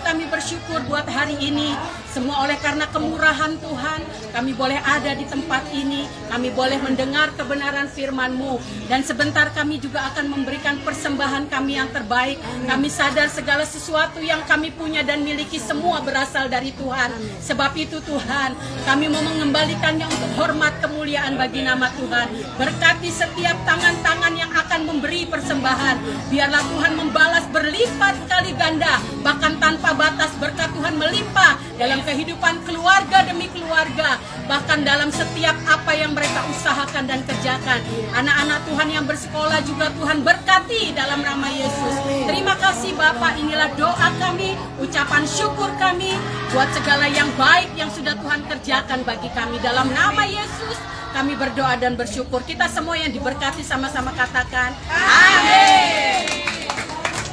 G: buat hari ini. Semua oleh karena kemurahan Tuhan, kami boleh ada di tempat ini, kami boleh mendengar kebenaran firman-Mu. Dan sebentar kami juga akan memberikan persembahan kami yang terbaik. Kami sadar segala sesuatu yang kami punya dan miliki semua berasal dari Tuhan. Sebab itu Tuhan, kami mau mengembalikannya untuk hormat kemuliaan bagi nama Tuhan. Berkati setiap tangan-tangan yang akan memberi persembahan. Biarlah Tuhan membalas berlipat kali ganda, bahkan tanpa batas berkat Tuhan melimpah dalam kehidupan keluarga demi keluarga, bahkan dalam setiap apa yang mereka usahakan dan kerjakan. Anak-anak Tuhan yang bersekolah juga Tuhan berkati dalam nama Yesus. Terima kasih Bapak, inilah doa kami, ucapan syukur kami buat segala yang baik yang sudah Tuhan kerjakan bagi kami. Dalam nama Yesus kami berdoa dan bersyukur. Kita semua yang diberkati sama-sama katakan amin.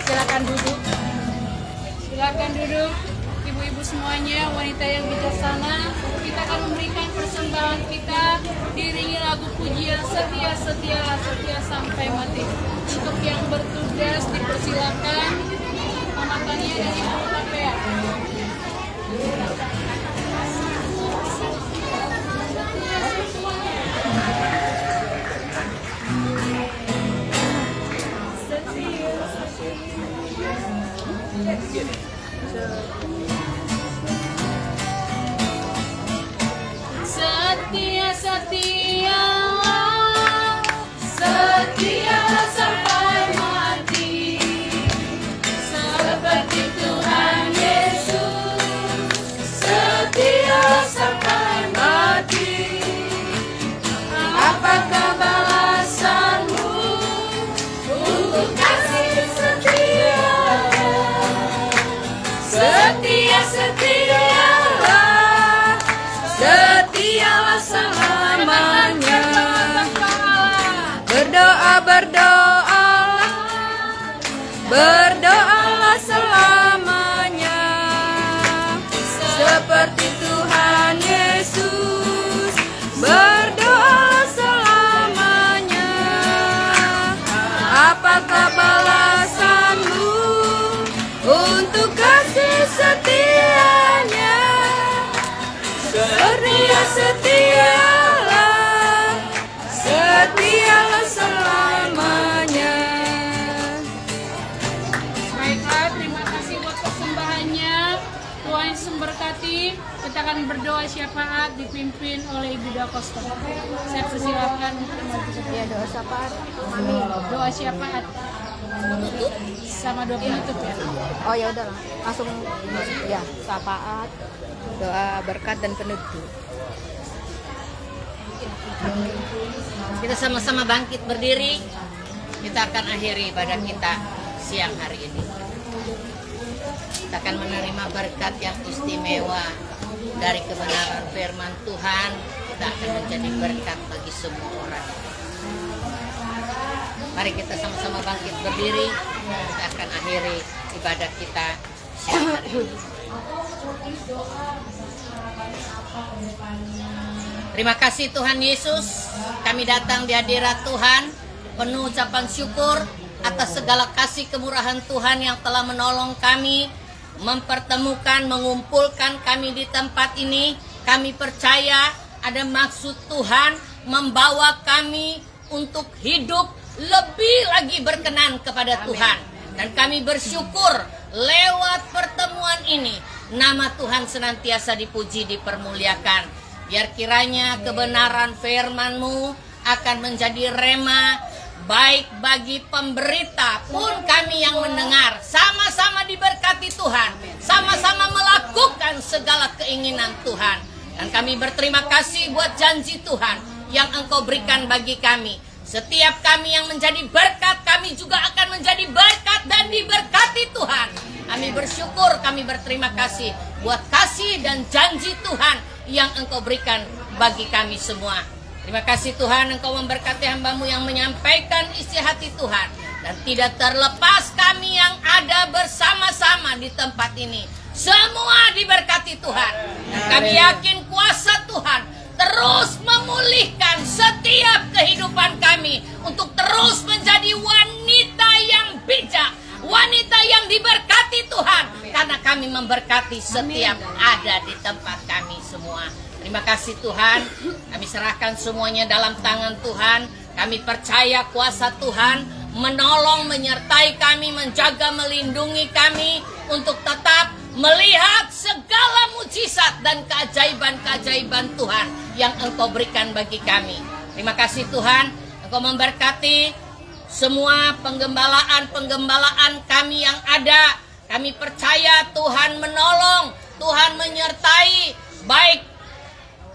G: Silakan duduk.
C: Silakan duduk. Ibu-ibu semuanya, wanita yang bijaksana, kita akan memberikan persembahan kita diiringi lagu pujian setia, setialah, setia sampai mati. Untuk yang bertugas dipersilakan memakannya dan ibu Tapea. Setia, setia, setia sampai mati, seperti Tuhan Yesus. Setia sampai mati. Apakah balasanmu untuk kasih setia? Setia, setialah, setialah selamanya.
B: Berdoa, berdoalah, berdoalah selamanya. Seperti Tuhan Yesus, berdoalah selamanya. Apakah balasanmu untuk kasih setianya? Setia, setialah, setialah selamanya.
C: Baiklah, terima kasih buat persembahannya. Tuhan Yesus memberkati. Kita akan berdoa syafaat dipimpin oleh Ibu Dakosta. Saya persilakan untuk maju.
B: Ya, doa syafaat. Mami.
C: Doa syafaat sama doa penutup ya.
B: Oh ya udahlah, langsung ya syafaat, doa berkat dan penutup.
H: Kita sama-sama bangkit berdiri. Kita akan akhiri ibadah kita siang hari ini. Kita akan menerima berkat yang istimewa dari kebenaran firman Tuhan. Kita akan menjadi berkat bagi semua orang. Mari kita sama-sama bangkit berdiri. Kita akan akhiri ibadah kita siang hari ini. Terima kasih Tuhan Yesus. Kami datang di hadirat Tuhan penuh ucapan syukur atas segala kasih kemurahan Tuhan yang telah menolong kami, mempertemukan, mengumpulkan kami di tempat ini. Kami percaya ada maksud Tuhan membawa kami untuk hidup lebih lagi berkenan kepada Tuhan. Dan kami bersyukur lewat pertemuan ini nama Tuhan senantiasa dipuji, dipermuliakan. Biar kiranya kebenaran firman-Mu akan menjadi rema baik bagi pemberita pun kami yang mendengar. Sama-sama diberkati Tuhan, sama-sama melakukan segala keinginan Tuhan. Dan kami berterima kasih buat janji Tuhan yang Engkau berikan bagi kami. Setiap kami yang menjadi berkat, kami juga akan menjadi berkat dan diberkati Tuhan. Kami bersyukur, kami berterima kasih buat kasih dan janji Tuhan yang Engkau berikan bagi kami semua. Terima kasih Tuhan, Engkau memberkati hamba-Mu yang menyampaikan isi hati Tuhan. Dan tidak terlepas kami yang ada bersama-sama di tempat ini. Semua diberkati Tuhan. Dan kami yakin kuasa Tuhan terus memulihkan setiap kehidupan kami untuk terus menjadi wanita yang bijak, wanita yang diberkati Tuhan, karena kami memberkati setiap ada di tempat kami semua. Terima kasih Tuhan, kami serahkan semuanya dalam tangan Tuhan. Kami percaya kuasa Tuhan menolong, menyertai kami, menjaga, melindungi kami untuk tetap melihat segala mujizat dan keajaiban-keajaiban Tuhan yang Engkau berikan bagi kami. Terima kasih Tuhan, Engkau memberkati semua penggembalaan kami yang ada. Kami percaya Tuhan menolong, Tuhan menyertai, baik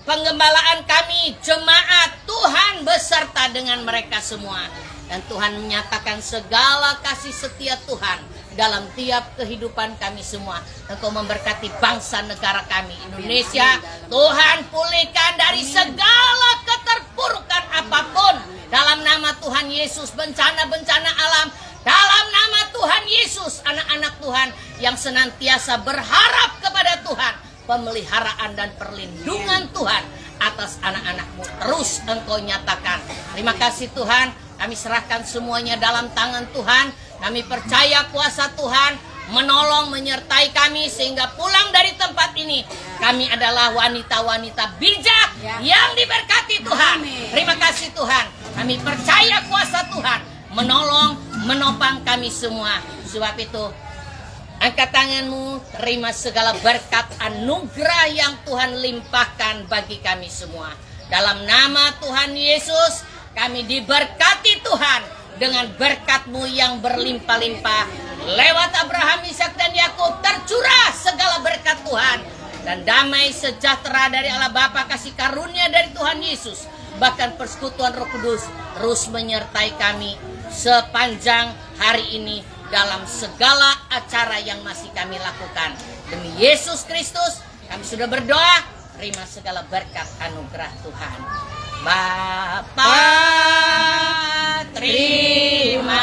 H: penggembalaan kami, jemaat, Tuhan beserta dengan mereka semua. Dan Tuhan menyatakan segala kasih setia Tuhan dalam tiap kehidupan kami semua. Engkau memberkati bangsa negara kami, Indonesia. Tuhan pulihkan dari segala keterpurukan apapun. Dalam nama Tuhan Yesus, bencana-bencana alam. Dalam nama Tuhan Yesus, anak-anak Tuhan yang senantiasa berharap kepada Tuhan. Pemeliharaan dan perlindungan Tuhan atas anak-anak-Mu terus Engkau nyatakan. Terima kasih Tuhan, kami serahkan semuanya dalam tangan Tuhan. Kami percaya kuasa Tuhan menolong, menyertai kami sehingga pulang dari tempat ini kami adalah wanita-wanita bijak yang diberkati Tuhan. Terima kasih Tuhan, kami percaya kuasa Tuhan menolong, menopang kami semua. Sebab itu angkat tanganmu, terima segala berkat anugerah yang Tuhan limpahkan bagi kami semua. Dalam nama Tuhan Yesus, kami diberkati Tuhan dengan berkat-Mu yang berlimpah-limpah. Lewat Abraham, Ishak dan Yakub tercurah segala berkat Tuhan. Dan damai sejahtera dari Allah Bapa, kasih karunia dari Tuhan Yesus, bahkan persekutuan Roh Kudus terus menyertai kami sepanjang hari ini dalam segala acara yang masih kami lakukan. Demi Yesus Kristus kami sudah berdoa. Terima segala berkat anugerah Tuhan. Bapa, terima